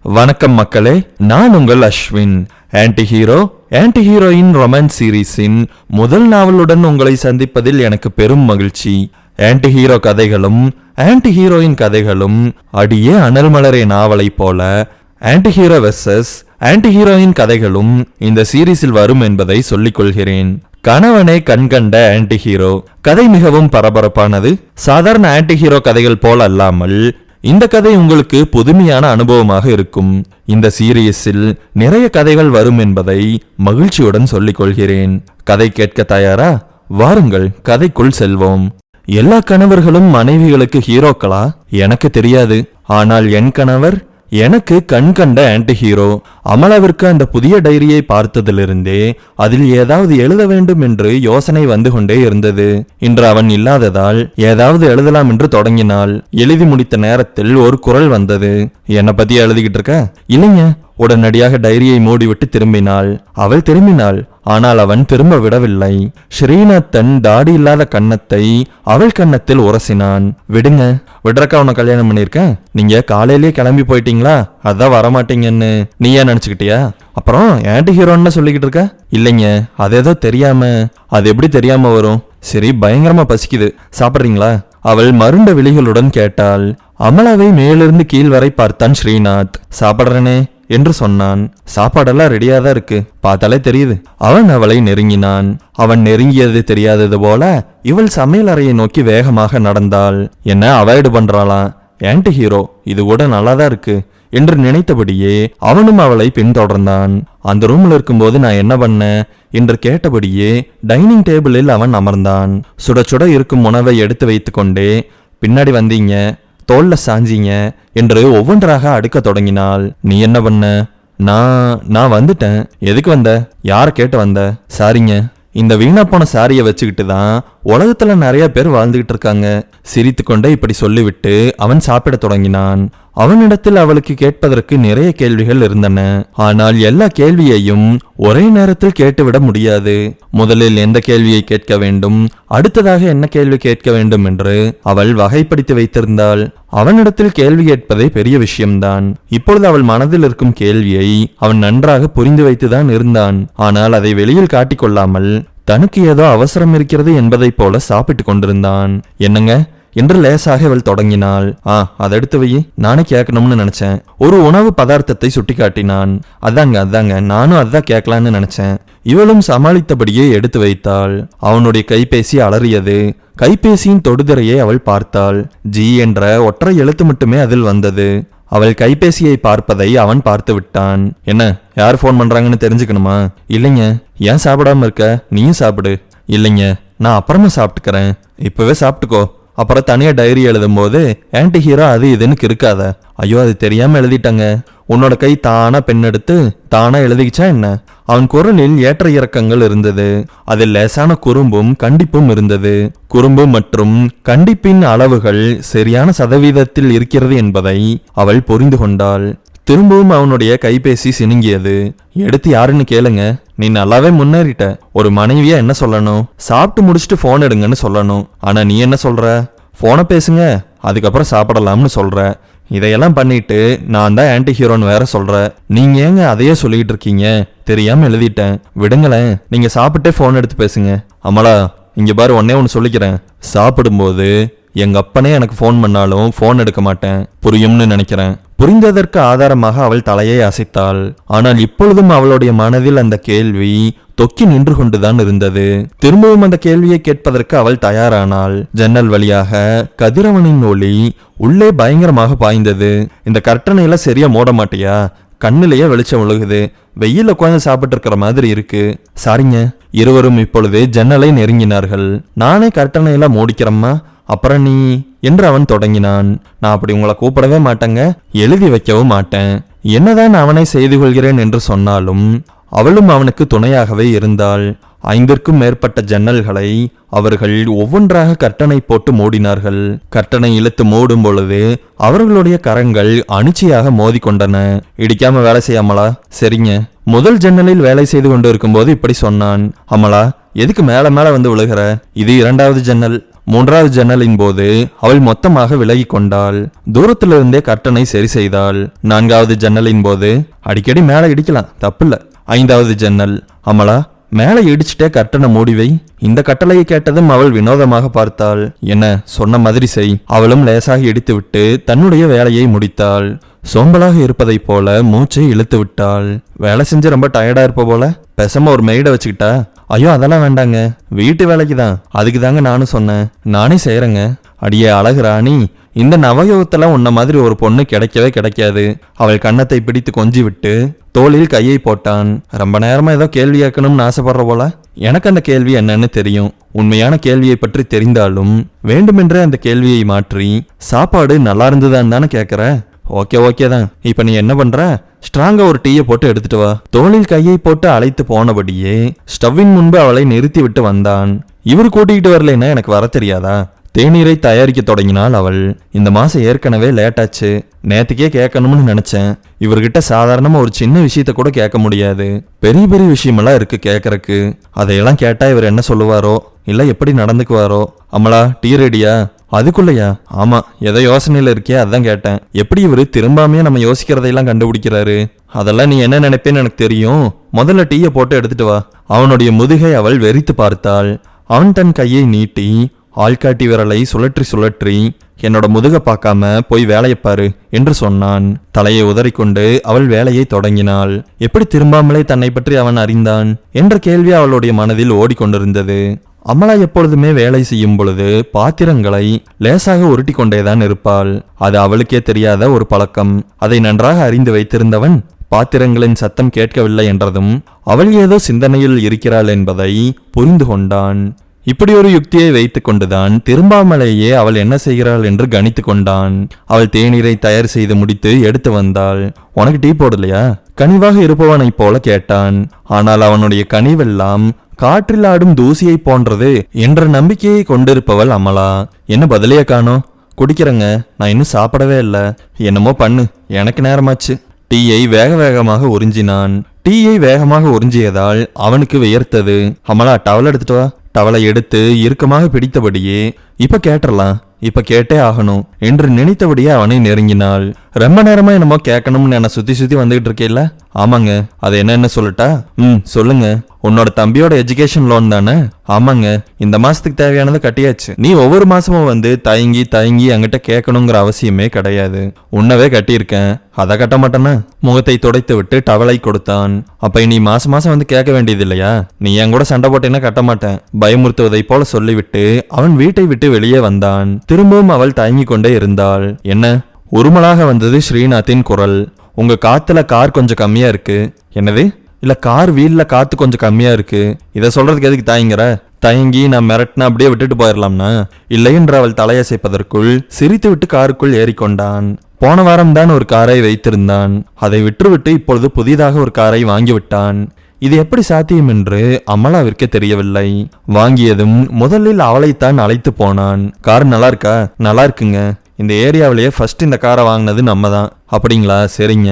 வணக்கம் மக்களே, நான் உங்கள் அஸ்வின். ஆன்டி ஹீரோயின் ரொமான்ஸ் சீரீஸின் முதல் நாவலுடன் உங்களை சந்திப்பதில் எனக்கு பெரும் மகிழ்ச்சி. ஆன்டி ஹீரோ கதைகளும் ஆன்டி ஹீரோயின் கதைகளும் அடியே அனல் மலரே நாவலை போல anti hero versus anti heroine கதைகளும் இந்த சீரீஸில் வரும் என்பதை சொல்லிக் கொள்கிறேன். கணவனே கண்கண்ட ஆன்டி ஹீரோ கதை மிகவும் பரபரப்பானது. சாதாரண ஆன்டி ஹீரோ கதைகள் போல அல்லாமல் இந்த கதை உங்களுக்கு புதுமையான அனுபவமாக இருக்கும். இந்த சீரீஸில் நிறைய கதைகள் வரும் என்பதை மகிழ்ச்சியுடன் சொல்லிக் கொள்கிறேன். கதை கேட்க தயாரா? வாருங்கள், கதைக்குள் செல்வோம். எல்லா கணவர்களும் மனைவிகளுக்கு ஹீரோக்களா? எனக்கு தெரியாது. ஆனால் என் கணவர் எனக்கு கண் கண்ட ஆன்டி ஹீரோ. அமலாவிற்கு அந்த புதிய டைரியை பார்த்ததிலிருந்தே அதில் ஏதாவது எழுத வேண்டும் என்று யோசனை வந்து கொண்டே இருந்தது. இன்று அவன் இல்லாததால் ஏதாவது எழுதலாம் என்று தொடங்கினாள். எழுதி முடித்த நேரத்தில் ஒரு குரல் வந்தது. என்னை பத்தி எழுதிக்கிட்டு இருக்க? இல்லைங்க. உடனடியாக டைரியை மூடிவிட்டு திரும்பினாள். அவள் திரும்பினாள், ஆனால் அவன் திரும்ப விடவில்லை. ஸ்ரீநாத் தன் தாடி இல்லாத கன்னத்தை அவள் கன்னத்தில் உரசினான். விடுங்க, விடுறக்கா உன்னை கல்யாணம் பண்ணிருக்கேன். நீங்க காலையிலேயே கிளம்பி போயிட்டீங்களா? அதான் வரமாட்டீங்கன்னு நீ ஏன் நினைச்சுக்கிட்டியா? அப்புறம் ஆன்டி ஹீரோன்னு சொல்லிக்கிட்டு இருக்க? இல்லைங்க, அது ஏதோ தெரியாம. அது எப்படி தெரியாம வரும்? சரி, பயங்கரமா பசிக்குது, சாப்பிட்றீங்களா? அவள் மருண்ட விழிகளுடன் கேட்டாள். அமலாவை மேலிருந்து கீழ் வரை பார்த்தான் ஸ்ரீநாத். சாப்பிட்றனே என்று சொன்னான். சாப்பாடெல்லாம் ரெடியா தான் இருக்கு, பார்த்தாலே தெரியுது. அவன் அவளை நெருங்கினான். அவன் நெருங்கியது தெரியாதது போல இவள் சமையல் அறையை நோக்கி வேகமாக நடந்தாள். என்ன அவாய்டு பண்றாளாம்? ஆன்டி ஹீரோ இது கூட நல்லாதான் இருக்கு என்று நினைத்தபடியே அவனும் அவளை பின்தொடர்ந்தான். அந்த ரூம்ல இருக்கும்போது நான் என்ன பண்ணேன் என்று கேட்டபடியே டைனிங் டேபிளில் அவன் அமர்ந்தான். சுட சுட இருக்கும் உணவை எடுத்து வைத்து கொண்டே, பின்னாடி வந்தீங்க, தோல்ல சாஞ்சிங்க என்று ஒவ்வொன்றாக அடுக்க தொடங்கினாள். நீ என்ன பண்ண? நான் வந்துட்டேன். எதுக்கு வந்த? யார கேட்டு வந்த? சாரிங்க, இந்த வீணா போன சாரியை வச்சுக்கிட்டு தான் உலகத்துல நிறைய பேர் வாழ்ந்துகிட்டு இருக்காங்க. சிரித்து கொண்டே இப்படி சொல்லிவிட்டு அவன் சாப்பிட தொடங்கினான். அவனிடத்தில் அவளுக்கு கேட்பதற்கு நிறைய கேள்விகள் இருந்தன. ஆனால் எல்லா கேள்வியையும் ஒரே நேரத்தில் கேட்டுவிட முடியாது. முதலில் எந்த கேள்வியை கேட்க வேண்டும், அடுத்ததாக என்ன கேள்வி கேட்க வேண்டும் என்று அவள் வகைப்படுத்தி வைத்திருந்தாள். அவனிடத்தில் கேள்வி கேட்பதே பெரிய விஷயம்தான். இப்பொழுது அவள் மனதில் இருக்கும் கேள்வியை அவன் நன்றாக புரிந்து வைத்துதான் இருந்தான். ஆனால் அதை வெளியில் காட்டிக்கொள்ளாமல் தனக்கு ஏதோ அவசரம் இருக்கிறது என்பதை போல சாப்பிட்டு கொண்டிருந்தான். என்னங்க என்று லேசாக அவள் தொடங்கினாள். அதை எடுத்து வை, நானே கேட்கணும்னு நினைச்சேன். ஒரு உணவு பதார்த்தத்தை சுட்டி காட்டினான். அதாங்க நானும் அதான் கேட்கலான்னு நினைச்சேன். இவளும் சமாளித்தபடியே எடுத்து வைத்தாள். அவனுடைய கைபேசி அலறியது. கைபேசியின் தொடுதிரையை அவள் பார்த்தாள். ஜி என்ற ஒற்றை எழுத்து மட்டுமே அதில் வந்தது. அவள் கைபேசியை பார்ப்பதை அவன் பார்த்து விட்டான். என்ன, யார் போன் பண்றாங்கன்னு தெரிஞ்சுக்கணுமா? இல்லைங்க. ஏன் சாப்பிடாம இருக்க? நீயும் சாப்பிடு. இல்லைங்க, நான் அப்புறமா சாப்பிட்டுக்கிறேன். இப்பவே சாப்பிட்டுக்கோ. அப்புறம் தனியா டைரி எழுதும் போது ஆன்டி ஹீரோ அது இதுன்னு இருக்காத. ஐயோ, அது தெரியாம எழுதிட்டாங்க. உன்னோட கை தானா பெண் எடுத்து தானா எழுதிக்கிச்சா என்ன? அவன் குரலில் ஏற்ற இறக்கங்கள் இருந்தது. அதில் லேசான குறும்பும் கண்டிப்பும் இருந்தது. குறும்பு மற்றும் கண்டிப்பின் அளவுகள் சரியான சதவீதத்தில் இருக்கிறது என்பதை அவள் புரிந்து கொண்டாள். திரும்பவும் அவனுடைய கைபேசி சினுங்கியது. எடுத்து யாருன்னு கேளுங்க. நீ நல்லாவே முன்னேறிட்ட. ஒரு மனைவியா என்ன சொல்லணும்? சாப்பிட்டு முடிச்சுட்டு போன் எடுங்கன்னு சொல்லணும். ஆனா நீ என்ன சொல்ற? போனை பேசுங்க, அதுக்கப்புறம் சாப்பிடலாம்னு சொல்ற. இதையெல்லாம் பண்ணிட்டு நான் தான் ஆன்டி ஹீரோன்னு வேற சொல்ற. நீங்க ஏங்க அதையே சொல்லிட்டு இருக்கீங்க? தெரியாம எழுதிட்டேன், விடுங்களேன். நீங்க சாப்பிட்டே போன் எடுத்து பேசுங்க. அமலா, இங்க பாரு, ஒன்னே ஒன்னு சொல்லிக்கிறேன். சாப்பிடும்போது எங்க அப்பனே எனக்கு போன் பண்ணாலும் போன் எடுக்க மாட்டேன். புரியும்னு நினைக்கிறேன். புரிந்ததற்கு ஆதாரமாக அவள் தலையை அசைத்தாள். ஆனால் இப்பொழுதும் அவளுடைய மனதில் அந்த கேள்வி தொக்கி நின்று கொண்டுதான் இருந்தது. திரும்பவும் அந்த கேள்வியை கேட்பதற்கு அவள் தயாரானாள். ஜன்னல் வழியாக கதிரவனின் ஒளி உள்ளே பயங்கரமாக பாய்ந்தது. இந்த கர்ட்டனையில சரியா மூட மாட்டியா? கண்ணிலேயே வெளிச்சம் விழுகுது. வெயில உட்கார்ந்து சாப்பிட்டு இருக்கிற மாதிரி இருக்கு. சாரிங்க. இருவரும் இப்பொழுது ஜன்னலை நெருங்கினார்கள். நானே கர்ட்டனையெல்லாம் மூடிக்கிறம்மா, அப்புறம் நீ என்று அவன் தொடங்கினான். நான் அப்படி உங்களை கூப்பிடவே மாட்டேங்க, எழுதி வைக்கவும் மாட்டேன். என்னதான் அவனை செய்து கொள்கிறேன் என்று சொன்னாலும் அவளும் அவனுக்கு துணையாகவே இருந்தாள். 5ற்கும் மேற்பட்ட ஜன்னல்களை அவர்கள் ஒவ்வொன்றாக கர்ட்டனை போட்டு மூடினார்கள். கர்ட்டனை இழுத்து மூடும் பொழுது அவர்களுடைய கரங்கள் அணிச்சியாக மோதி கொண்டன. இடிக்காம வேலை செய்யாமலா? சரிங்க. முதல் ஜன்னலில் வேலை செய்து கொண்டு இருக்கும்போது இப்படி சொன்னான். அமலா, எதுக்கு மேல மேல வந்து விழுகிற? இது 2வது ஜன்னல். 3வது ஜன்னலின் போது அவள் மொத்தமாக விலகி கொண்டாள். தூரத்திலிருந்தே கர்ட்டனை சரி செய்தாள். 4வது ஜன்னலின் போது அடிக்கடி மேலே இடிக்கலாம், தப்பில்ல. 5வது ஜன்னல், அமலா மேலே இடிச்சுட்டே கர்ட்டனை மூடிவை. இந்த கட்டளையை கேட்டதும் அவள் வினோதமாக பார்த்தாள். என்ன சொன்ன மாதிரி செய். அவளும் லேசாக இடித்துவிட்டு தன்னுடைய வேலையை முடித்தாள். சோம்பலாக இருப்பதைப் போல மூச்சை இழுத்து விட்டாள். வேலை செஞ்சு ரொம்ப டயர்டா இருப்ப போல, பேசாம ஒரு மெய்டை வச்சுக்கிட்டா. ஐயோ அதெல்லாம் வேண்டாங்க, வீட்டு வேலைக்கு தான், அதுக்கு தாங்க நானும் சொன்னேன், நானே செய்யறேங்க. அடியே அழகு ராணி, இந்த நவயோகத்துல உன்ன மாதிரி ஒரு பொண்ணு கிடைக்கவே கிடைக்காது. அவள் கன்னத்தை பிடித்து கொஞ்சி விட்டு தோளில் கையை போட்டான். ரொம்ப நேரமா ஏதோ கேள்வி கேட்கணும்னு ஆசைப்படுற போல. எனக்கு அந்த கேள்வி என்னன்னு தெரியும். உண்மையான கேள்வியை பற்றி தெரிந்தாலும் வேண்டுமென்றே அந்த கேள்வியை மாற்றி சாப்பாடு நல்லா இருந்துதான் தானே கேட்கற. ஓகே தான். இப்ப நீ என்ன பண்ற? ஸ்ட்ராங்கா ஒரு டீயை போட்டு எடுத்துட்டு வா. தோளில் கையை போட்டு அழைத்து போனபடியே ஸ்டவ்வின் முன்பு அவளை நிறுத்தி விட்டு வந்தான். இவர் கூட்டிகிட்டு வரலைன்னா எனக்கு வர தெரியாதா? தேநீரை தயாரிக்க தொடங்கினாள் அவள். இந்த மாசம் ஏற்கனவே லேட்டாச்சு, நேத்துக்கே கேட்கணும்னு நினைச்சேன். இவர்கிட்ட சாதாரணமா ஒரு சின்ன விஷயத்த கூட கேட்க முடியாது, பெரிய பெரிய விஷயமெல்லாம் இருக்கு கேட்கறக்கு. அதையெல்லாம் கேட்டா இவர் என்ன சொல்லுவாரோ, இல்ல எப்படி நடந்துக்குவாரோ. அமலா டீ ரெடியா? அதுக்குள்ளையா? ஆமா, ஏதோ யோசனையில இருக்கே, அதான் கேட்டேன். எப்படி இவரு திரும்பாமையே நம்ம யோசிக்கிறதையெல்லாம் கண்டுபிடிக்கிறாரு? அதெல்லாம் நீ என்ன நினைப்பேன்னு எனக்கு தெரியும். முதல்ல டீயை போட்டு எடுத்துட்டு வா. அவனுடைய முதுகை அவள் வெறித்து பார்த்தாள். அவன் தன் கையை நீட்டி ஆள்காட்டி விரலை சுழற்றி சுழற்றி என்னோட முதுக பார்க்காம போய் வேலையை பாரு என்று சொன்னான். தலையை உதறிக்கொண்டு அவள் வேலையை தொடங்கினாள். எப்படி திரும்பாமலே தன்னை பற்றி அவன் அறிந்தான் என்ற கேள்வி அவளுடைய மனதில் ஓடிக்கொண்டிருந்தது. அமலா எப்பொழுதுமே வேலை செய்யும் பொழுது பாத்திரங்களை லேசாக உருட்டி கொண்டேதான் இருப்பாள். அது அவளுக்கே தெரியாத ஒரு பழக்கம். அதை நன்றாக அறிந்து வைத்திருந்தவன் பாத்திரங்களின் சத்தம் கேட்கவில்லை என்றதும் அவள் ஏதோ சிந்தனையில் இருக்கிறாள் என்பதை புரிந்து கொண்டான். இப்படி ஒரு யுக்தியை வைத்துக் கொண்டுதான் திரும்பாமலேயே அவள் என்ன செய்கிறாள் என்று கணித்து கொண்டான். அவள் தேநீரை தயார் செய்து முடித்து எடுத்து வந்தாள். உனக்கு டீ போடலையா? கனிவாக இருப்பவனை போல கேட்டான். ஆனால் அவனுடைய கனிவெல்லாம் காற்றில் ஆடும் தூசியை போன்றது என்ற நம்பிக்கையை கொண்டிருப்பவள் அமலா. என்ன பதிலையே காணோம்? குடிக்கிறங்க, நான் இன்னும் சாப்பிடவே இல்லை. என்னமோ பண்ணு, எனக்கு நேரமாச்சு. டீயை வேக வேகமாக உறிஞ்சினான். டீயை வேகமாக உறிஞ்சியதால் அவனுக்கு வியர்த்தது. அமலா டவல் எடுத்துட்டு வா. டவலை எடுத்து இறுக்கமாக பிடித்தபடியே இப்ப கேட்டரலாம், இப்ப கேட்டே ஆகணும் என்று நினைத்தபடியே அவனை நெருங்கினாள். ரொம்ப நேரமா என்னமோ கேட்கணும்னு என்ன சுத்தி சுத்தி வந்துகிட்டு இருக்கேல்ல? ஆமாங்க, அது என்னன்னு சொல்லட்டா? சொல்லுங்க. உன்னோட தம்பியோட எஜுகேஷன் லோன் தானே? ஆமாங்க, இந்த மாசத்துக்கு தேவையானதை கட்டியாச்சு. நீ ஒவ்வொரு மாசமும் வந்து தயங்கி தயங்கி அங்கிட்ட கேட்கணுங்கிற அவசியமே கிடையாது. உன்னவே கட்டியிருக்கேன், அதை கட்ட மாட்டேன்னா? முகத்தை துடைத்து விட்டு டவலை கொடுத்தான். அப்ப நீ மாசம் மாசம் வந்து கேட்க வேண்டியது இல்லையா? நீ என் கூட சண்டை போட்டேன்னா கட்ட மாட்டேன், பயமுறுத்துவதை போல சொல்லிவிட்டு அவன் வீட்டை விட்டு வெளியே வந்தான். திரும்பவும் அவள் தயங்கி கொண்டே இருந்தாள். என்ன? உருமலாக வந்தது ஸ்ரீநாத்தின் குரல். உங்க காத்துல கார் கொஞ்சம் கம்மியா இருக்கு. என்னது? இல்ல கார் வீல்ல காத்து கொஞ்சம் கம்மியா இருக்கு. இதை சொல்றதுக்கு எதுக்கு தயங்குற? தயங்கி நான் மிரட்டினா அப்படியே விட்டுட்டு போயிடலாம்னா? இல்லை என்று அவள் தலையசைப்பதற்குள் சிரித்து விட்டு காருக்குள் ஏறிக்கொண்டான். போன வாரம் தான் ஒரு காரை வைத்திருந்தான். அதை விட்டுவிட்டு இப்பொழுது புதிதாக ஒரு காரை வாங்கிவிட்டான். இது எப்படி சாத்தியம் என்று அமலாவிற்கு தெரியவில்லை. வாங்கியதும் முதலில் அவளைத்தான் அழைத்து போனான். கார் நல்லா இருக்கா? நல்லா இருக்குங்க. இந்த ஏரியாவிலேயே ஃபர்ஸ்ட் இந்த காரை வாங்கினது நம்ம தான். அப்படிங்களா? சரிங்க.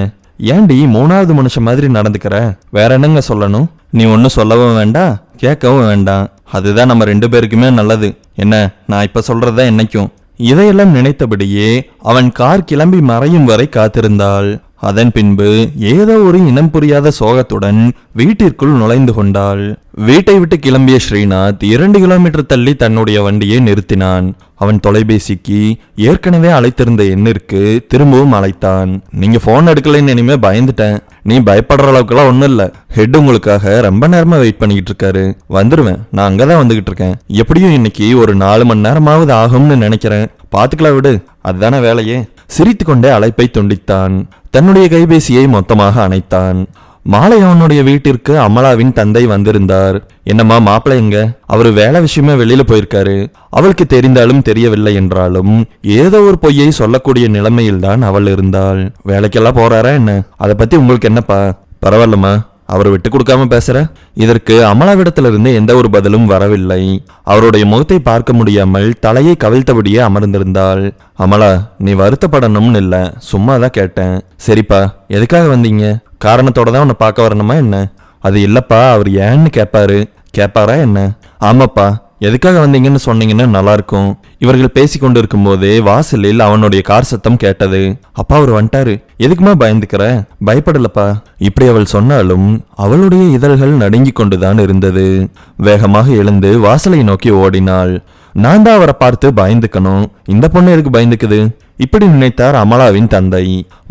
ஏண்டி 3வது மனுஷன் மாதிரி நடந்துக்கிற? வேற என்னங்க சொல்லணும்? நீ ஒன்னும் சொல்லவும் வேண்டாம், கேட்கவும் வேண்டாம். அதுதான் நம்ம 2 பேருக்குமே நல்லது. என்ன, நான் இப்ப சொல்றதா என்னைக்கும்? இதையெல்லாம் நினைத்தபடியே அவன் கார் கிளம்பி மறையும் வரை காத்திருந்தாள். அதன் பின்பு ஏதோ ஒரு இனம் புரியாத சோகத்துடன் வீட்டிற்குள் நுழைந்து கொண்டாள். வீட்டை விட்டு கிளம்பிய ஸ்ரீநாத் 2 கிலோமீட்டர் தள்ளி தன்னுடைய வண்டியை நிறுத்தினான். அவன் தொலைபேசிக்கு ஏற்கனவே அழைத்திருந்த எண்ணிற்கு திரும்பவும் அழைத்தான். நீங்க போன் எடுக்கலைன்னு இனிமே பயந்துட்டேன். நீ பயப்படுற அளவுக்குலாம் ஒன்றும் இல்லை. ஹெட் உங்களுக்காக ரொம்ப நேரமா வெயிட் பண்ணிக்கிட்டு இருக்காரு. வந்துருவேன், நான் அங்கதான் வந்துகிட்டு இருக்கேன். எப்படியும் இன்னைக்கு ஒரு 4 மணி நேரமாவது ஆகும்னு நினைக்கிறேன். பாத்துக்கலாம் விடு, அதுதானே வேலையே. சிரித்து கொண்டே அழைப்பை துண்டித்தான். தன்னுடைய கைபேசியை மொத்தமாக அணைத்தான். மாலை அவனுடைய வீட்டிற்கு அமலாவின் தந்தை வந்திருந்தார். என்னம்மா மாப்பிள்ளை எங்க? அவரு வேலை விஷயமா வெளியில போயிருக்காரு. அவளுக்கு தெரிந்தாலும் தெரியவில்லை என்றாலும் ஏதோ ஒரு பொய்யை சொல்லக்கூடிய நிலைமையில்தான் அவள் இருந்தாள். வேலைக்கெல்லாம் போறாரா என்ன? அதை பத்தி உங்களுக்கு என்னப்பா? பரவாயில்லம்மா, அவர் விட்டு கொடுக்காம பேசுற. இதற்கு அமலாவிடத்திலிருந்து எந்த ஒரு பதிலும் வரவில்லை. அவருடைய முகத்தை பார்க்க முடியாமல் தலையை கவிழ்த்தபடியே அமர்ந்திருந்தாள். அமலா, நீ வருத்தப்படணும்னு இல்ல, சும்மாதான் கேட்டேன். சரிப்பா, எதுக்காக வந்தீங்க? காரணத்தோட தான் உன்னை பார்க்க வரணுமா என்ன? அது இல்லப்பா, அவர் ஏன்னு கேட்பாரா என்ன? ஆமாப்பா, எதுக்காக வந்தீங்கன்னு சொன்னீங்கன்னா நல்லா இருக்கும். இவர்கள் பேசிக்கொண்டு இருக்கும் போதே வாசலில் அவனுடைய கார் சத்தம் கேட்டது. அப்பா அவர் வந்துட்டாரு. எதுக்குமா பயந்துக்கிற? பயப்படலப்பா. இப்படி அவள் சொன்னாலும் அவளுடைய இதழ்கள் நடுங்கிக் கொண்டுதான் இருந்தது. வேகமாக எழுந்து வாசலை நோக்கி ஓடினாள். நான் தான் அவரை பார்த்து பயந்துக்கணும், இந்த பொண்ணு எதுக்கு பயந்துக்குது? இப்படி நினைத்தார் அமலாவின் தந்தை.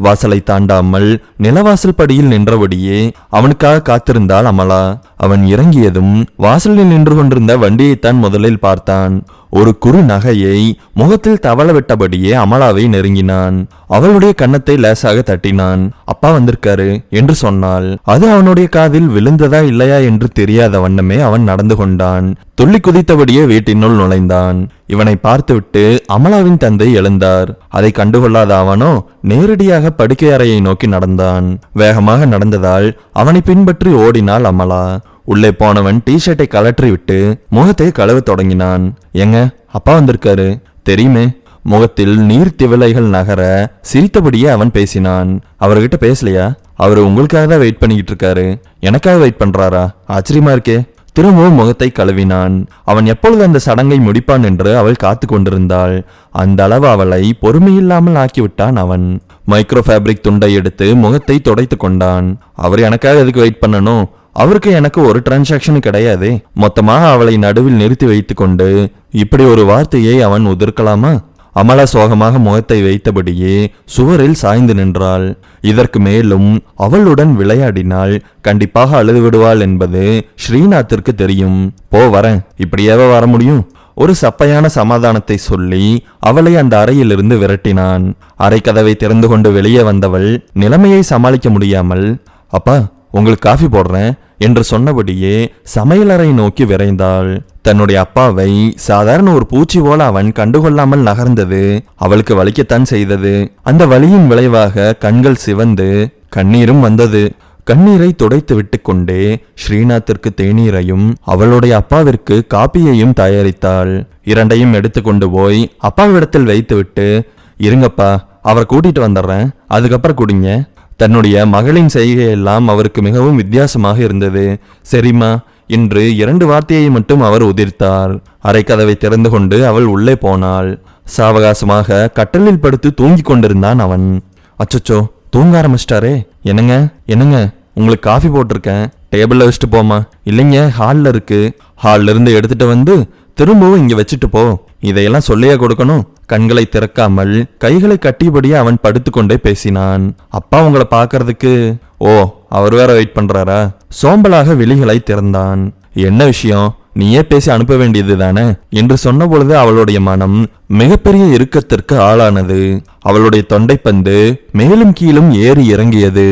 வாசலை தாண்டாமல் நிலவாசல் படியில் நின்றபடியே அவனுக்காக காத்திருந்தாள் அமலா. அவன் இறங்கியதும் வாசலில் நின்று கொண்டிருந்த வண்டியைத்தான் முதலில் பார்த்தான். ஒரு குறு நகையை முகத்தில் தவள விட்டபடியே அமலாவை நெருங்கினான். அவளுடைய கன்னத்தை லேசாக தட்டினான். அப்பா வந்திருக்காரு என்று சொன்னாள். அது அவனுடைய காதில் விழுந்ததா இல்லையா என்று தெரியாத வண்ணமே அவன் நடந்து கொண்டான். துள்ளி குதித்தபடியே வீட்டினுள் நுழைந்தான். இவனை பார்த்துவிட்டு அமலாவின் தந்தை எழுந்தார். அதை கண்டுகொள்ளாத அவனோ நேரடியாக படுக்கை அறையை நோக்கி நடந்தான். வேகமாக நடந்ததால் அவனை பின்பற்றி ஓடினாள் அமலா. உள்ளே போனவன் டிஷர்ட்டை கலற்றி விட்டு முகத்தை கழுவ தொடங்கினான். ஏங்க, அப்பா வந்திருக்காரு தெரியுமே. முகத்தில் நீர் திவலைகள் நகர சிரித்தபடியே அவன் பேசினான். அவர்கிட்ட பேசலையா? அவரு உங்களுக்காக தான் வெயிட் பண்ணிக்கிட்டு இருக்காரு. எனக்காக வெயிட் பண்றாரா? ஆச்சரியமா இருக்கே. திரும்பவும் முகத்தை கழுவினான். அவன் எப்பொழுது அந்த சடங்கை முடிப்பான் என்று அவள் காத்து கொண்டிருந்தாள். அந்த அளவு அவளை பொறுமையில்லாமல் ஆக்கிவிட்டான் அவன். மைக்ரோ ஃபேப்ரிக் துண்டை எடுத்து முகத்தை துடைத்து கொண்டான். அவர் எனக்காக எதுக்கு வெயிட் பண்ணணும்? அவருக்கு எனக்கு ஒரு டிரான்சாக்ஷன் கிடையாது. மொத்தமாக அவளை நடுவில் நிறுத்தி வைத்து கொண்டு இப்படி ஒரு வார்த்தையை அவன் உதிர்க்கலாமா? அமலா சோகமாக முகத்தை வைத்தபடியே சுவரில் சாய்ந்து நின்றாள். இதற்கு மேலும் அவளுடன் விளையாடினால் கண்டிப்பாக அழுது விடுவாள் என்பது ஸ்ரீநாத்திற்கு தெரியும். போ வரேன், இப்படியாவே வர முடியும்? ஒரு சப்பையான சமாதானத்தை சொல்லி அவளை அந்த அறையிலிருந்து விரட்டினான். அறை கதவை திறந்து கொண்டு வெளியே வந்தவள் நிலைமையை சமாளிக்க முடியாமல், அப்பா உங்களுக்கு காஃபி போடுறேன் என்று சொன்னபடியே சமையலறை நோக்கி விரைந்தாள். தன்னுடைய அப்பாவை சாதாரண ஒரு பூச்சி போல அவன் கண்டுகொள்ளாமல் நகர்ந்தது அவளுக்கு வலிக்கத்தான் செய்தது. அந்த வலியின் விளைவாக கண்கள் சிவந்து கண்ணீரும் வந்தது. கண்ணீரை துடைத்து விட்டு கொண்டே ஸ்ரீநாத்திற்கு தேநீரையும் அவளுடைய அப்பாவிற்கு காப்பியையும் தயாரித்தாள். இரண்டையும் எடுத்துக்கொண்டு போய் அப்பாவிடத்தில் வைத்துவிட்டு, இருங்கப்பா, அவரை கூட்டிட்டு வந்துடுறேன், அதுக்கப்புறம் குடிங்க. தன்னுடைய மகளின் செய்கையெல்லாம் அவருக்கு மிகவும் வித்தியாசமாக இருந்தது. சரிம்மா என்று 2 வார்த்தையை மட்டும் அவர் உதிர்த்தார். அரை கதவை திறந்து கொண்டு அவள் உள்ளே போனாள். சாவகாசமாக கட்டலில் படுத்து தூங்கி கொண்டிருந்தான் அவன். அச்சச்சோ, தூங்க ஆரம்பிச்சிட்டாரே. என்னங்க என்னங்க, உங்களுக்கு காஃபி போட்டிருக்கேன், டேபிள்ல வச்சுட்டு போமா? இல்லைங்க, ஹாலில் இருக்கு. ஹாலில் இருந்து எடுத்துட்டு வந்து திரும்பவும் இங்க வச்சுட்டு போ. இதையெல்லாம் சொல்லியா கொடுக்கணும்? கண்களை திறக்காமல் கைகளை கட்டியபடியே அவன் படுத்துக்கொண்டே பேசினான். அப்பா உங்களை பார்க்கறதுக்கு. ஓ, அவர் வேற வெயிட் பண்றாரா? சோம்பலாக விழிகளை திறந்தான். என்ன விஷயம்? நீயே பேசி அனுப்ப வேண்டியது தானே என்று சொன்ன பொழுது அவளுடைய மனம் மிகப்பெரிய இறுக்கத்திற்கு ஆளானது. அவளுடைய தொண்டைப்பந்து மேலும் கீழும் ஏறி இறங்கியது.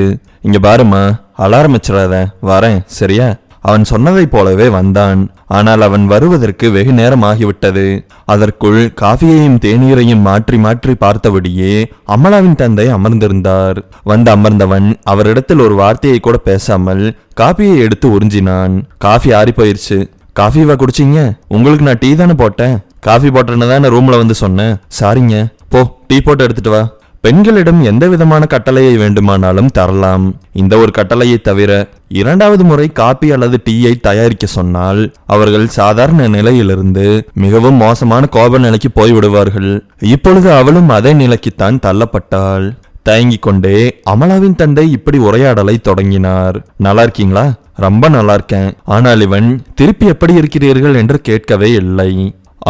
இங்க பாருமா, அலாரமிச்சிடாத, வரேன் சரியா? அவன் சொன்னதை போலவே வந்தான். ஆனால் அவன் வருவதற்கு வெகு நேரம் ஆகிவிட்டது. அதற்குள் காஃபியையும் தேநீரையும் மாற்றி மாற்றி பார்த்தபடியே அமலாவின் தந்தை அமர்ந்திருந்தார். வந்து அமர்ந்தவன் அவரிடத்தில் ஒரு வார்த்தையை கூட பேசாமல் காஃபியை எடுத்து உறிஞ்சினான். காஃபி ஆறி போயிருச்சு. காஃபிவா குடிச்சிங்க? உங்களுக்கு நான் டீ தானே போட்டேன். காஃபி போட்டேன்னு தானே ரூம்ல வந்து சொன்னேன். சாரிங்க, போ டீ போட்டு எடுத்துட்டு வா. பெண்களிடம் எந்த விதமான கட்டளையை வேண்டுமானாலும் தரலாம். இந்த ஒரு கட்டளையை தவிர 2வது முறை காபி அல்லது டீயை தயாரிக்க சொன்னால் அவர்கள் சாதாரண நிலையிலிருந்து மிகவும் மோசமான கோப நிலைக்கு போய்விடுவார்கள். இப்பொழுது அவளும் அதே நிலைக்குத்தான் தள்ளப்பட்டாள். தயங்கிக் கொண்டே அமலாவின் தந்தை இப்படி உரையாடலை தொடங்கினார். நல்லா இருக்கீங்களா? ரொம்ப நல்லா இருக்கேன். ஆனால் இவன் திருப்பி எப்படி இருக்கிறீர்கள் என்று கேட்கவே இல்லை.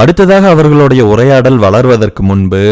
அடுத்ததாக அவர்களுடைய உரையாடல் வளர்வதற்கு முன்பு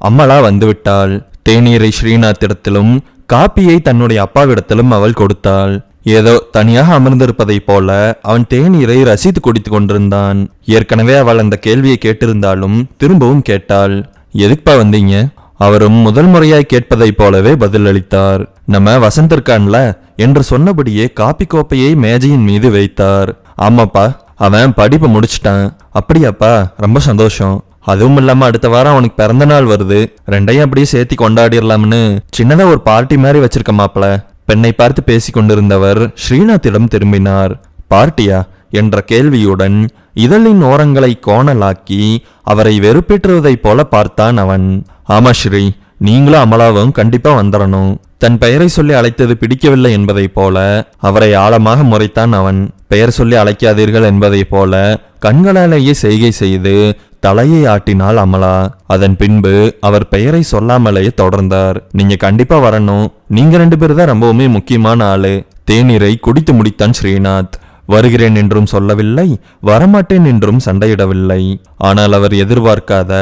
அமலா வந்துவிட்டாள். தேநீரை ஸ்ரீநாத்திடத்திலும் காப்பியை தன்னுடைய அப்பாவிடத்திலும் அவள் கொடுத்தாள். ஏதோ தனியாக அமர்ந்திருப்பதை போல அவன் தேநீரை ரசித்து குடித்து கொண்டிருந்தான். ஏற்கனவே அவள் அந்த கேள்வியை கேட்டிருந்தாலும் திரும்பவும் கேட்டாள். எதுக்குப்பா வந்தீங்க? அவரும் முதல் முறையாய் கேட்பதை போலவே பதில் அளித்தார். நம்ம வசந்த் இருக்கான்ல என்று சொன்னபடியே காப்பி கோப்பையை மேஜையின் மீது வைத்தார். ஆமாப்பா, அவன் படிப்பை முடிச்சிட்டான். அப்படியாப்பா, ரொம்ப சந்தோஷம். அதுவும் இல்லாம அடுத்த வாரம் அவனுக்கு பிறந்த நாள் வருது. ரெண்டையும் அப்படியே சேர்த்தி கொண்டாடிடலாம்னு சின்னதா ஒரு பார்ட்டி மாதிரி வச்சிருக்க மாப்ள. பெண்ணை பார்த்து பேசி கொண்டிருந்தவர் ஸ்ரீநாத்திடம் திரும்பினார். பார்ட்டியா என்ற கேள்வியுடன் இதழின் ஓரங்களை கோணலாக்கி அவரை வெறுப்பேற்றுவதைப் போல பார்த்தான் அவன். ஆமா ஸ்ரீ, நீங்களும் அமலாவும் கண்டிப்பா வந்துடணும். தன் பெயரை சொல்லி அழைத்தது பிடிக்கவில்லை என்பதை போல அவரை ஆழமாக முறைத்தான் அவன். பெயர் சொல்லி அழைக்காதீர்கள் என்பதை போல கண்களாலேயே செய்கை செய்து தலையை ஆட்டினாள் அமலா. அதன் பின்பு அவர் பெயரை சொல்லாமலேயே தொடர்ந்தார். நீங்க கண்டிப்பா வரணும், நீங்க 2 பேர் தான் ரொம்பவுமே முக்கியமான ஆளு. தேநீரை குடித்து முடித்தான் ஸ்ரீநாத். வருகிறேன் என்றும் சொல்லவில்லை, வரமாட்டேன் என்றும் சண்டையிடவில்லை. ஆனால் அவர் எதிர்பார்க்காத,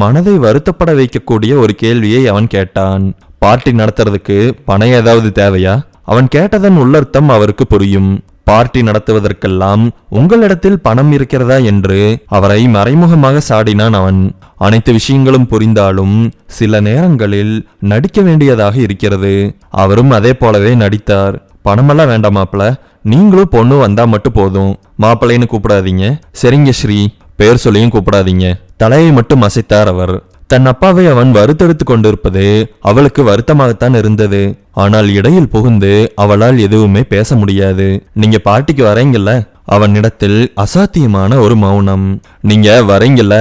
மனதை வருத்தப்பட வைக்கக்கூடிய ஒரு கேள்வியை அவன் கேட்டான். பார்ட்டி நடத்துறதுக்கு பணம் ஏதாவது தேவையா? அவன் கேட்டதன் உள்ளர்த்தம் அவருக்கு புரியும். பார்ட்டி நடத்துவதற்கெல்லாம் உங்களிடத்தில் பணம் இருக்கிறதா என்று அவரை மறைமுகமாக சாடினான் அவன். அனைத்து விஷயங்களும் புரிந்தாலும் சில நேரங்களில் நடிக்க வேண்டியதாக இருக்கிறது. அவரும் அதே போலவே நடித்தார். பணமெல்லாம் வேண்டாம் மாப்பிள, நீங்களும் பொண்ணு வந்தா மட்டும் போதும். மாப்பிள்ளைன்னு கூப்பிடாதீங்க. சரிங்க ஸ்ரீ, பேர் சொல்லியும் கூப்பிடாதீங்க. தலையை மட்டும் அசைத்தார் அவர். தன் அப்பாவை அவன் வருத்தெடுத்து கொண்டிருப்பது அவளுக்கு வருத்தமாகத்தான் இருந்தது. ஆனால் இடையில் புகுந்து அவளால் எதுவுமே பேச முடியாது. நீங்க பார்ட்டிக்கு வரீங்கல்ல? அவனிடத்தில் அசாத்தியமான ஒரு மௌனம். நீங்க வரீங்கல்ல?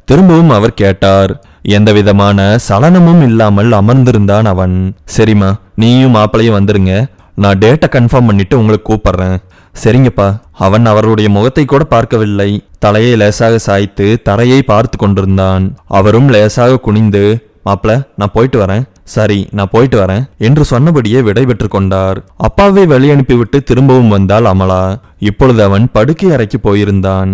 திரும்பவும் அவர் கேட்டார். எந்த விதமான சலனமும் இல்லாமல் அமர்ந்திருந்தான் அவன். சரிம்மா, நீயும் மாப்பிளையும் வந்துருங்க, நான் டேட்டை கன்ஃபார்ம் பண்ணிட்டு உங்களுக்கு கூப்பிடுறேன். சரிங்கப்பா. அவன் அவருடைய முகத்தை கூட பார்க்கவில்லை. தலையை லேசாக சாய்த்து தரையை பார்த்து கொண்டிருந்தான். அவரும் லேசாக குனிந்து, மாப்பிள நான் போயிட்டு வரேன். சரி, நான் போயிட்டு வரேன் என்று சொன்னபடியே விடை பெற்று கொண்டார். அப்பாவை வழி அனுப்பிவிட்டு திரும்பவும் வந்தாள் அமலா. இப்பொழுது அவன் படுக்கை அறைக்கு போயிருந்தான்.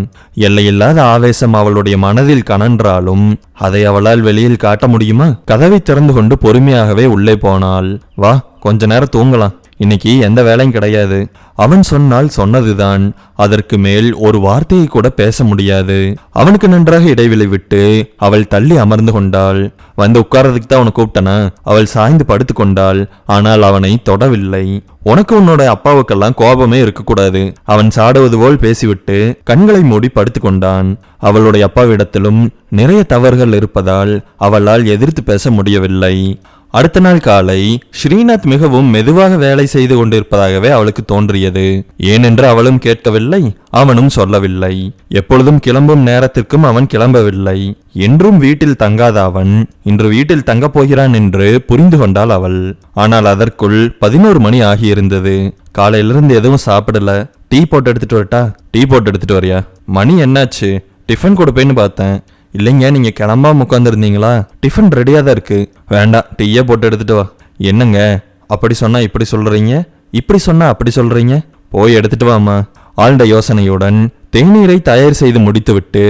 எல்லையில்லாத ஆவேசம் அவளுடைய மனதில் கனன்றாலும் அதை அவளால் வெளியில் காட்ட முடியுமா? கதவை திறந்து கொண்டு பொறுமையாகவே உள்ளே போனாள். வா, கொஞ்ச நேரம் தூங்கலாம், இன்னைக்கு எந்த வேலையும் கிடையாது. அவன் சொன்னால் சொன்னதுதான். அதற்கு மேல் ஒரு வார்த்தையை கூட பேச முடியாது. அவனுக்கு நன்றாக இடைவெளி விட்டு அவள் தள்ளி அமர்ந்து கொண்டாள். வந்து உட்கார்றதுக்கு தான் அவனை கூப்பிட்டனா? அவள் சாய்ந்து படுத்து கொண்டாள். ஆனால் அவனை தொடவில்லை. உனக்கு உன்னோட அப்பாவுக்கெல்லாம் கோபமே இருக்கக்கூடாது. அவன் சாடுவது போல் பேசிவிட்டு கண்களை மூடி படுத்து கொண்டான். அவளுடைய அப்பாவிடத்திலும் நிறைய தவறுகள் இருப்பதால் அவளால் எதிர்த்து பேச முடியவில்லை. அடுத்த நாள் காலை ஸ்ரீநாத் மிகவும் மெதுவாக வேலை செய்து கொண்டிருப்பதாகவே அவளுக்கு தோன்றியது. ஏனென்று அவளும் கேட்கவில்லை, அவனும் சொல்லவில்லை. எப்பொழுதும் கிளம்பும் நேரத்திற்கும் அவன் கிளம்பவில்லை. என்றும் வீட்டில் தங்காத அவன் இன்று வீட்டில் தங்கப் போகிறான் என்று புரிந்து கொண்டாள் அவள். ஆனால் அதற்குள் 11 மணி ஆகியிருந்தது. காலையிலிருந்து எதுவும் சாப்பிடல. டீ போட்டு எடுத்துட்டு வரட்டா? டீ போட்டு எடுத்துட்டு வரியா? மணி என்னாச்சு? டிஃபன் கொடுப்பேன்னு பார்த்தேன். இல்லைங்க, நீங்க கிளம்பாம உட்காந்துருந்தீங்களா? டிஃபன் ரெடியா தான் இருக்கு. வேண்டாம், டீயே போட்டு எடுத்துட்டு வா. என்னங்க அப்படி சொன்னா இப்படி சொல்றீங்க, இப்படி சொன்னா அப்படி சொல்றீங்க? போய் எடுத்துட்டு வாமா. ஆழ்ந்த யோசனையுடன் தேநீரை தயார் செய்து முடித்துவிட்டு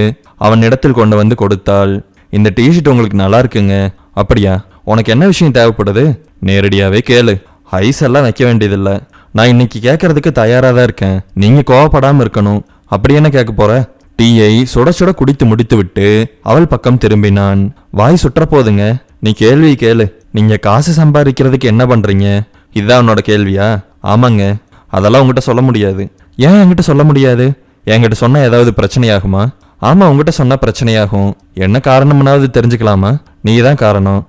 அவன் இடத்தில் கொண்டு வந்து கொடுத்தாள். இந்த டிஷர்ட் உங்களுக்கு நல்லா இருக்குங்க. அப்படியா? உனக்கு என்ன விஷயம் தேவைப்படுது? நேரடியாவே கேளு, ஐஸ் எல்லாம் வைக்க வேண்டியதில்லை. நான் இன்னைக்கு கேட்கறதுக்கு தயாரா தான் இருக்கேன். நீங்க கோவப்படாம இருக்கணும். அப்படி என்ன கேட்க போற? டீயை சுட சுட குடித்து முடித்துவிட்டு அவள் பக்கம் திரும்பினான். வாய் சுற்ற போதுங்க. நீ கேள்வி கேளு. நீங்க காசு சம்பாதிக்கிறதுக்கு என்ன பண்றீங்க? இதுதான் உன்னோட கேள்வியா? ஆமாங்க. அதெல்லாம் உங்ககிட்ட சொல்ல முடியாது. ஏன் என்கிட்ட சொல்ல முடியாது? என்கிட்ட சொன்னா ஏதாவது பிரச்சனையாகுமா? ஆமா, உங்ககிட்ட சொன்னா பிரச்சனையாகும். என்ன காரணம்னாவது தெரிஞ்சுக்கலாமா? நீ தான் காரணம்.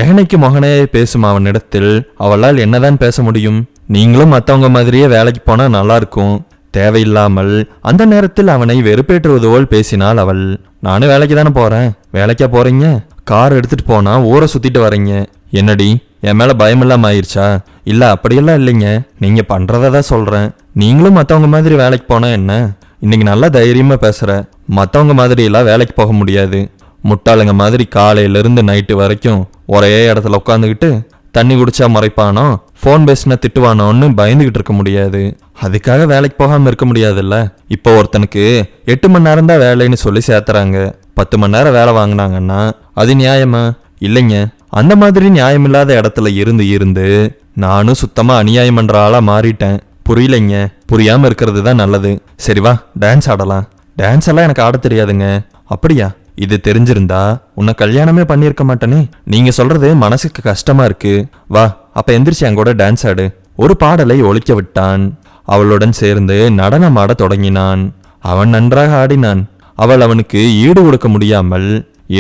எகனைக்கு மகனே பேசும் அவனிடத்தில் அவளால் என்னதான் பேச முடியும்? நீங்களும் மற்றவங்க மாதிரியே வேலைக்கு போனா நல்லா இருக்கும். தேவையில்லாமல் அந்த நேரத்தில் அவனை வெறுப்பேற்றுவது போல் பேசினாள் அவள். நானும் வேலைக்கு தானே போறேன். வேலைக்கா போறீங்க? கார் எடுத்துட்டு போனா ஊரை சுத்திட்டு வரீங்க. என்னடி, என் மேல பயமில்லாம ஆயிடுச்சா? இல்ல, அப்படியெல்லாம் இல்லைங்க. நீங்க பண்றதான் சொல்றேன். நீங்களும் மற்றவங்க மாதிரி வேலைக்கு போனா என்ன? இன்னைக்கு நல்லா தைரியமா பேசுற. மற்றவங்க மாதிரி எல்லாம் வேலைக்கு போக முடியாது. முட்டாளுங்க மாதிரி காலையிலிருந்து நைட்டு வரைக்கும் ஒரே இடத்துல உட்காந்துக்கிட்டு தண்ணி குடிச்சா முறைப்பானோ, போன் பேசினா திட்டுவானோன்னு பயந்துகிட்டு இருக்க முடியாது. அதுக்காக வேலைக்கு போகாம இருக்க முடியாதுல்ல. இப்போ ஒருத்தனுக்கு 8 மணி நேரம் தான் வேலைன்னு சொல்லி சேர்த்துறாங்க. 10 மணி நேரம் வேலை வாங்கினாங்கன்னா அது நியாயமா? இல்லைங்க. அந்த மாதிரி நியாயமில்லாத இடத்துல இருந்து இருந்து நானும் சுத்தமா அநியாயம் பண்ற ஆளா மாறிட்டேன். புரியலைங்க. புரியாம இருக்கிறது தான் நல்லது. சரி வா, டான்ஸ் ஆடலாம். டான்ஸ் எல்லாம் எனக்கு ஆட தெரியாதுங்க. அப்படியா? இது தெரிஞ்சிருந்தா உன்னை கல்யாணமே பண்ணியிருக்க மாட்டேனே. நீங்க சொல்றது மனசுக்கு கஷ்டமா இருக்கு. வா, அப்ப எந்திரிச்சு என் கூட டான்ஸ் ஆடு. ஒரு பாடலை ஒலிக்க விட்டான். அவளுடன் சேர்ந்து நடனம் ஆட தொடங்கினான். அவன் நன்றாக ஆடினான். அவள் அவனுக்கு ஈடு கொடுக்க முடியாமல்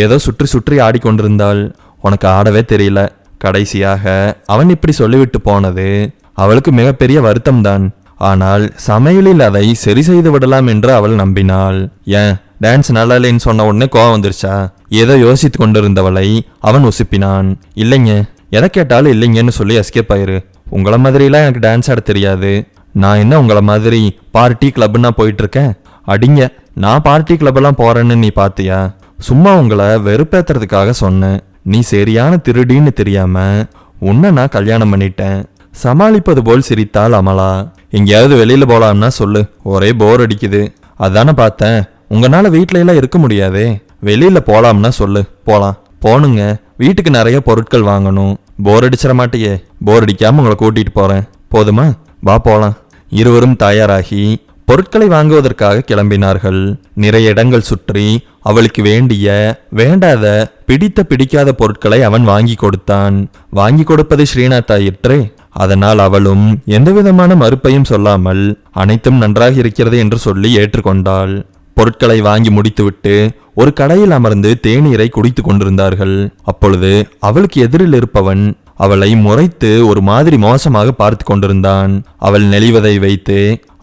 ஏதோ சுற்றி சுற்றி ஆடிக்கொண்டிருந்தாள். உனக்கு ஆடவே தெரியல. கடைசியாக அவன் இப்படி சொல்லிவிட்டு போனது அவளுக்கு மிகப்பெரிய வருத்தம்தான். ஆனால் சமையலில் அதை சரி செய்து விடலாம் என்று அவள் நம்பினாள். ஏன் டான்ஸ் நல்லா இல்லைன்னு சொன்ன உடனே கோவம் வந்துருச்சா? ஏதோ யோசித்து கொண்டிருந்தவளை அவன் உசுப்பினான். இல்லைங்க, எதை கேட்டாலும் இல்லைங்கன்னு சொல்லி எஸ்கேப் ஆயிரு. உங்களை மாதிரிலாம் எனக்கு டான்ஸ் ஆட தெரியாது. நான் என்ன உங்களை மாதிரி பார்ட்டி கிளப்னா போயிட்டு இருக்கேன்? அடிங்க, நான் பார்ட்டி கிளப்பெல்லாம் போறேன்னு நீ பாத்தியா? சும்மா உங்களை வெறுப்பேத்துறதுக்காக சொன்னேன். நீ சரியான திருடின்னு தெரியாம உன்னை நான் கல்யாணம் பண்ணிட்டேன். சமாளிப்பது போல் சிரித்தாள் அமலா. எங்கேயாவது வெளியில போலாம்னா சொல்லு, ஒரே போர் அடிக்குது. அதானே பார்த்தேன், உங்களால வீட்ல எல்லாம் இருக்க முடியாதே. வெளியில போலாம்னா சொல்லு, போலாம். போனுங்க, வீட்டுக்கு நிறைய பொருட்கள் வாங்கணும். போர் அடிச்சிட மாட்டியே? போர் அடிக்காம உங்களை கூட்டிட்டு போறேன், போதுமா? வா போலாம். இருவரும் தயாராகி பொருட்களை வாங்குவதற்காக கிளம்பினார்கள். நிறைய இடங்கள் சுற்றி அவளுக்கு வேண்டிய வேண்டாத பிடித்த பிடிக்காத பொருட்களை அவன் வாங்கி கொடுத்தான். வாங்கி கொடுப்பது ஸ்ரீநாத் ஆயிற்றே. அதனால் அவளும் எந்தவிதமான மறுப்பையும் சொல்லாமல் அனைத்தும் நன்றாக இருக்கிறது என்று சொல்லி ஏற்றுக்கொண்டாள். பொருட்களை வாங்கி முடித்துவிட்டு ஒரு கடையில் அமர்ந்து தேநீரை குடித்து கொண்டிருந்தார்கள். அப்பொழுது அவளுக்கு எதிரில் இருப்பவன் அவளை முறைத்து ஒரு மாதிரி மோசமாக பார்த்து கொண்டிருந்தான். அவள் நெளிவதை வைத்து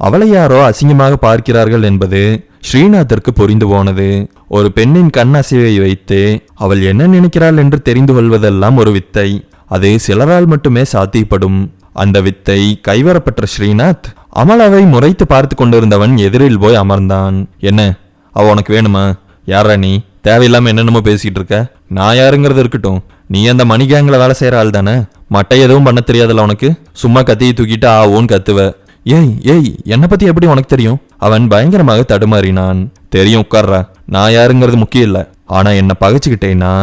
அவளை யாரோ அசிங்கமாக பார்க்கிறார்கள் என்பது ஸ்ரீநாத்திற்கு புரிந்து போனது. ஒரு பெண்ணின் கண் அசைவை வைத்து அவள் என்ன நினைக்கிறாள் என்று தெரிந்து கொள்வதெல்லாம் ஒரு வித்தை. அது சிலரால் மட்டுமே சாத்தியப்படும். அந்த வித்தை கைவரப்பட்ட ஸ்ரீநாத் அமலாவை முறைத்து பார்த்து கொண்டிருந்தவன் எதிரில் போய் அமர்ந்தான். என்ன, அவ உனக்கு வேணுமா? யாரா நீ? தேவையில்லாம என்னென்னமோ பேசிட்டு இருக்க. நான் யாருங்கிறது இருக்கட்டும், நீ அந்த மணி கேங்ல வேலை செய்யற ஆள் தானே? மட்டை எதுவும் பண்ண தெரியாதுல்ல உனக்கு? சும்மா கத்தியை தூக்கிட்டு ஆவோன்னு கத்துவ. ஏய் ஏய், என்னை பத்தி எப்படி உனக்கு தெரியும்? அவன் பயங்கரமாக தடுமாறினான். தெரியும், உட்கார்றா. நான் யாருங்கிறது முக்கியம் இல்ல, ஆனா என்ன பகைச்சுக்கிட்டேன்னா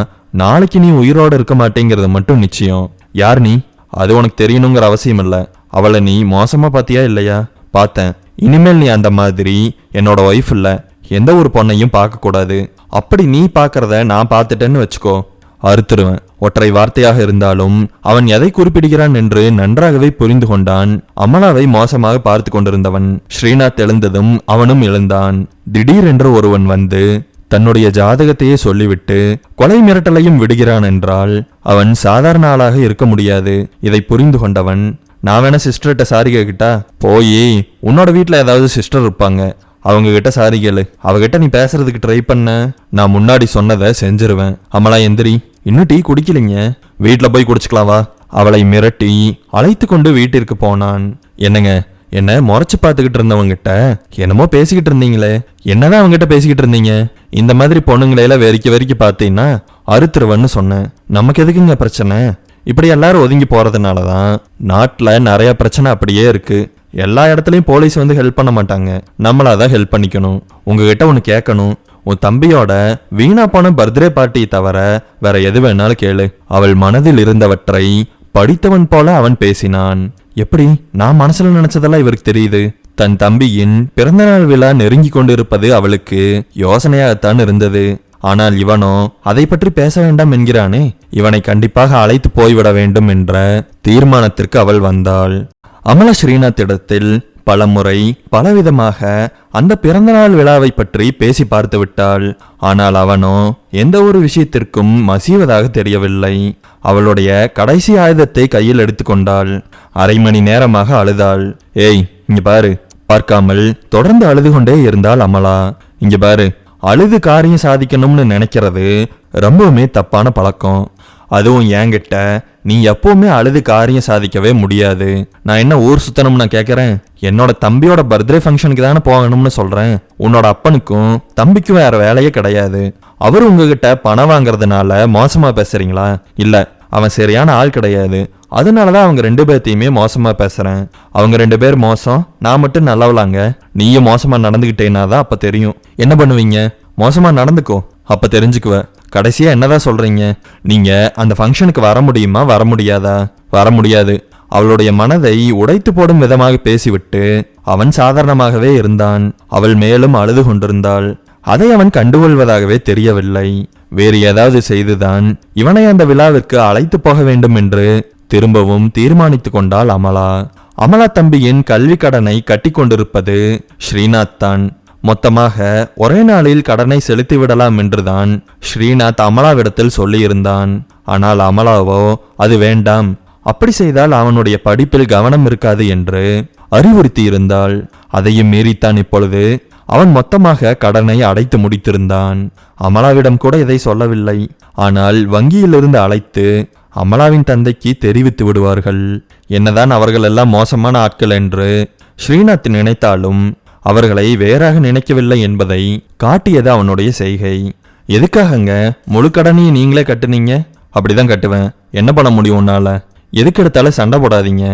நாளைக்கு நீ உயிரோட இருக்க மாட்டேங்கிறது மட்டும் நிச்சயம். யார் நீ? அது உனக்கு தெரியணுங்கிற அவசியம் இல்ல. அவளை நீ மோசமா பாத்தியா இல்லையா? பார்த்தேன். இனிமேல் நீ அந்த மாதிரி என்னோட ஒய்ஃப் இல்ல, எந்த ஒரு பொண்ணையும் பார்க்க கூடாது. அப்படி நீ பார்க்கறத நான் பார்த்துட்டேன்னு வச்சுக்கோ, அறுத்துருவேன். ஒற்றை வார்த்தையாக இருந்தாலும் அவன் எதை குறிப்பிடுகிறான் என்று நன்றாகவே புரிந்து கொண்டான். அமலாவை மோசமாக பார்த்து கொண்டிருந்தவன் ஸ்ரீநாத் எழுந்ததும் அவனும் எழுந்தான். திடீரென்று ஒருவன் வந்து தன்னுடைய ஜாதகத்தையே சொல்லிவிட்டு கொலை மிரட்டலையும் விடுகிறான் என்றால் அவன் சாதாரண ஆளாக இருக்க முடியாது. இதை புரிந்து கொண்டவன், நான் வேணா சிஸ்டர்கிட்ட சாரி கேக்கிட்டா? போய் உன்னோட வீட்டுல ஏதாவது சிஸ்டர் இருப்பாங்க, அவங்க கிட்ட சாரி கேளு. அவகிட்ட நீ பேசுறதுக்கு ட்ரை பண்ண, நான் முன்னாடி சொன்னதை செஞ்சிருவேன். அமலா எந்திரி, இன்னும் டீ குடிக்கலைங்க, வீட்டுல போய் குடிச்சுக்கலாம் வா. அவளை மிரட்டி அழைத்து கொண்டு வீட்டிற்கு போனான். என்னங்க, என்ன முறைச்சு பார்த்துக்கிட்டு இருந்தவங்கிட்ட என்னமோ பேசிக்கிட்டு இருந்தீங்களே, என்னதான் அவங்ககிட்ட பேசிக்கிட்டு இருந்தீங்க? இந்த மாதிரி பொண்ணுங்களையெல்லாம் வெறிக்க பார்த்தீங்கன்னா அறுத்துருவன்னு சொன்னேன். நமக்கு எதுக்குங்க பிரச்சனை? இப்படி எல்லாரும் ஒதுங்கி போறதுனாலதான் நாட்டுல நிறைய பிரச்சனை அப்படியே இருக்கு. எல்லா இடத்துலயும் போலீஸ் வந்து ஹெல்ப் பண்ண மாட்டாங்க, நம்மளாதான் ஹெல்ப் பண்ணிக்கணும். உங்ககிட்ட ஒன்னு கேட்கணும். உன் தம்பியோட வீணா போன பர்த்டே பார்ட்டியை தவிர வேற எது வேணாலும் கேளு. அவள் மனதில் இருந்தவற்றை படித்தவன் போல அவன் பேசினான். எப்படி? நான் மனசுல நினைச்சதெல்லாம் இவருக்கு தெரியுது. தன் தம்பியின் பிறந்தநாள் விழா நெருங்கி கொண்டிருப்பது அவளுக்கு யோசனையாகத்தான் இருந்தது. ஆனால் இவனோ அதை பற்றி பேச வேண்டாம் என்கிறானே. இவனை கண்டிப்பாக அழைத்து போய்விட வேண்டும் என்ற தீர்மானத்திற்கு அவள் வந்தாள். அமலா ஸ்ரீநாத்திடத்தில் பலமுறை பலவிதமாக அந்த பிறந்தநாள் விழாவை பற்றி பேசி பார்த்து விட்டாள். ஆனால் அவனோ எந்த ஒரு விஷயத்திற்கும் மசிவதாக தெரியவில்லை. அவளுடைய கடைசி ஆயுதத்தை கையில் எடுத்துக்கொண்டாள். அரை மணி நேரமாக அழுதாள். ஏய் இங்க பாரு. பார்க்காமல் தொடர்ந்து அழுது கொண்டே இருந்தாள் அமலா. இங்க பாரு, அழுது காரியம் சாதிக்கணும்னு நினைக்கிறது ரொம்பவுமே தப்பான பழக்கம். அதுவும் என்கிட்ட நீ எப்பவுமே அழுது காரியம் சாதிக்கவே முடியாது. நான் என்ன ஊர் சுத்தணும்னு நான் கேட்கறேன்? என்னோட தம்பியோட பர்த்டே ஃபங்க்ஷனுக்கு தானே போகணும்னு சொல்றேன். உன்னோட அப்பனுக்கும் தம்பிக்கும் வேற வேலையே கிடையாது. அவர் உங்ககிட்ட பணம் வாங்குறதுனால மோசமா பேசுறீங்களா? இல்ல, அவன் சரியான ஆள் கிடையாது, அதனாலதான் அவங்க 2 பேர்த்தையுமே மோசமா பேசுறேன். அவங்க 2 பேர் மோசம், நான் மட்டும் நல்லவளாங்க. நீயும் மோசமா நடந்துகிட்டேனாதான் அப்ப தெரியும். என்ன பண்ணுவீங்க? மோசமா நடந்துக்கோ, அப்ப தெரிஞ்சுக்குவ. கடைசியா என்னதான் சொல்றீங்க? நீங்க அந்த ஃபங்க்ஷனுக்கு வர முடியுமா, வர முடியாதா? வர முடியாது. அவளுடைய மனதை உடைத்து போடும் விதமாக பேசிவிட்டு அவன் சாதாரணமாகவே இருந்தான். அவள் மேலும் அழுது கொண்டிருந்தாள். அதை அவன் கண்டுகொள்வதாகவே தெரியவில்லை. வேறு ஏதாவது செய்துதான் இவனை அந்த விழாவிற்கு அழைத்து போக வேண்டும் என்று திரும்பவும் தீர்மானித்து கொண்டாள் அமலா. அமலா தம்பியின் கல்வி கடனை கட்டி கொண்டிருப்பது ஸ்ரீநாத் தான். மொத்தமாக ஒரே நாளில் கடனை செலுத்திவிடலாம் என்றுதான் ஸ்ரீநாத் அமலாவிடத்தில் சொல்லியிருந்தான். ஆனால் அமலாவோ அது வேண்டாம், அப்படி செய்தால் அவனுடைய படிப்பில் கவனம் இருக்காது என்று அறிவுறுத்தி இருந்தாள். அதையும் மீறித்தான் இப்பொழுது அவன் மொத்தமாக கடனை அடைத்து முடித்திருந்தான். அமலாவிடம் கூட இதை சொல்லவில்லை. ஆனால் வங்கியிலிருந்து அழைத்து அமலாவின் தந்தைக்கு தெரிவித்து விடுவார்கள். என்னதான் அவர்கள் எல்லாம் மோசமான ஆட்கள் என்று ஸ்ரீநாத் நினைத்தாலும் அவர்களை வேறாக நினைக்கவில்லை என்பதை காட்டியது அவனுடைய செய்கை. எதுக்காகங்க முழு கடனையும் நீங்களே கட்டுனீங்க? அப்படிதான் கட்டுவேன், என்ன பண்ண முடியும் உன்னால? எதுக்கு எடுத்தாலும் சண்டை போடாதீங்க.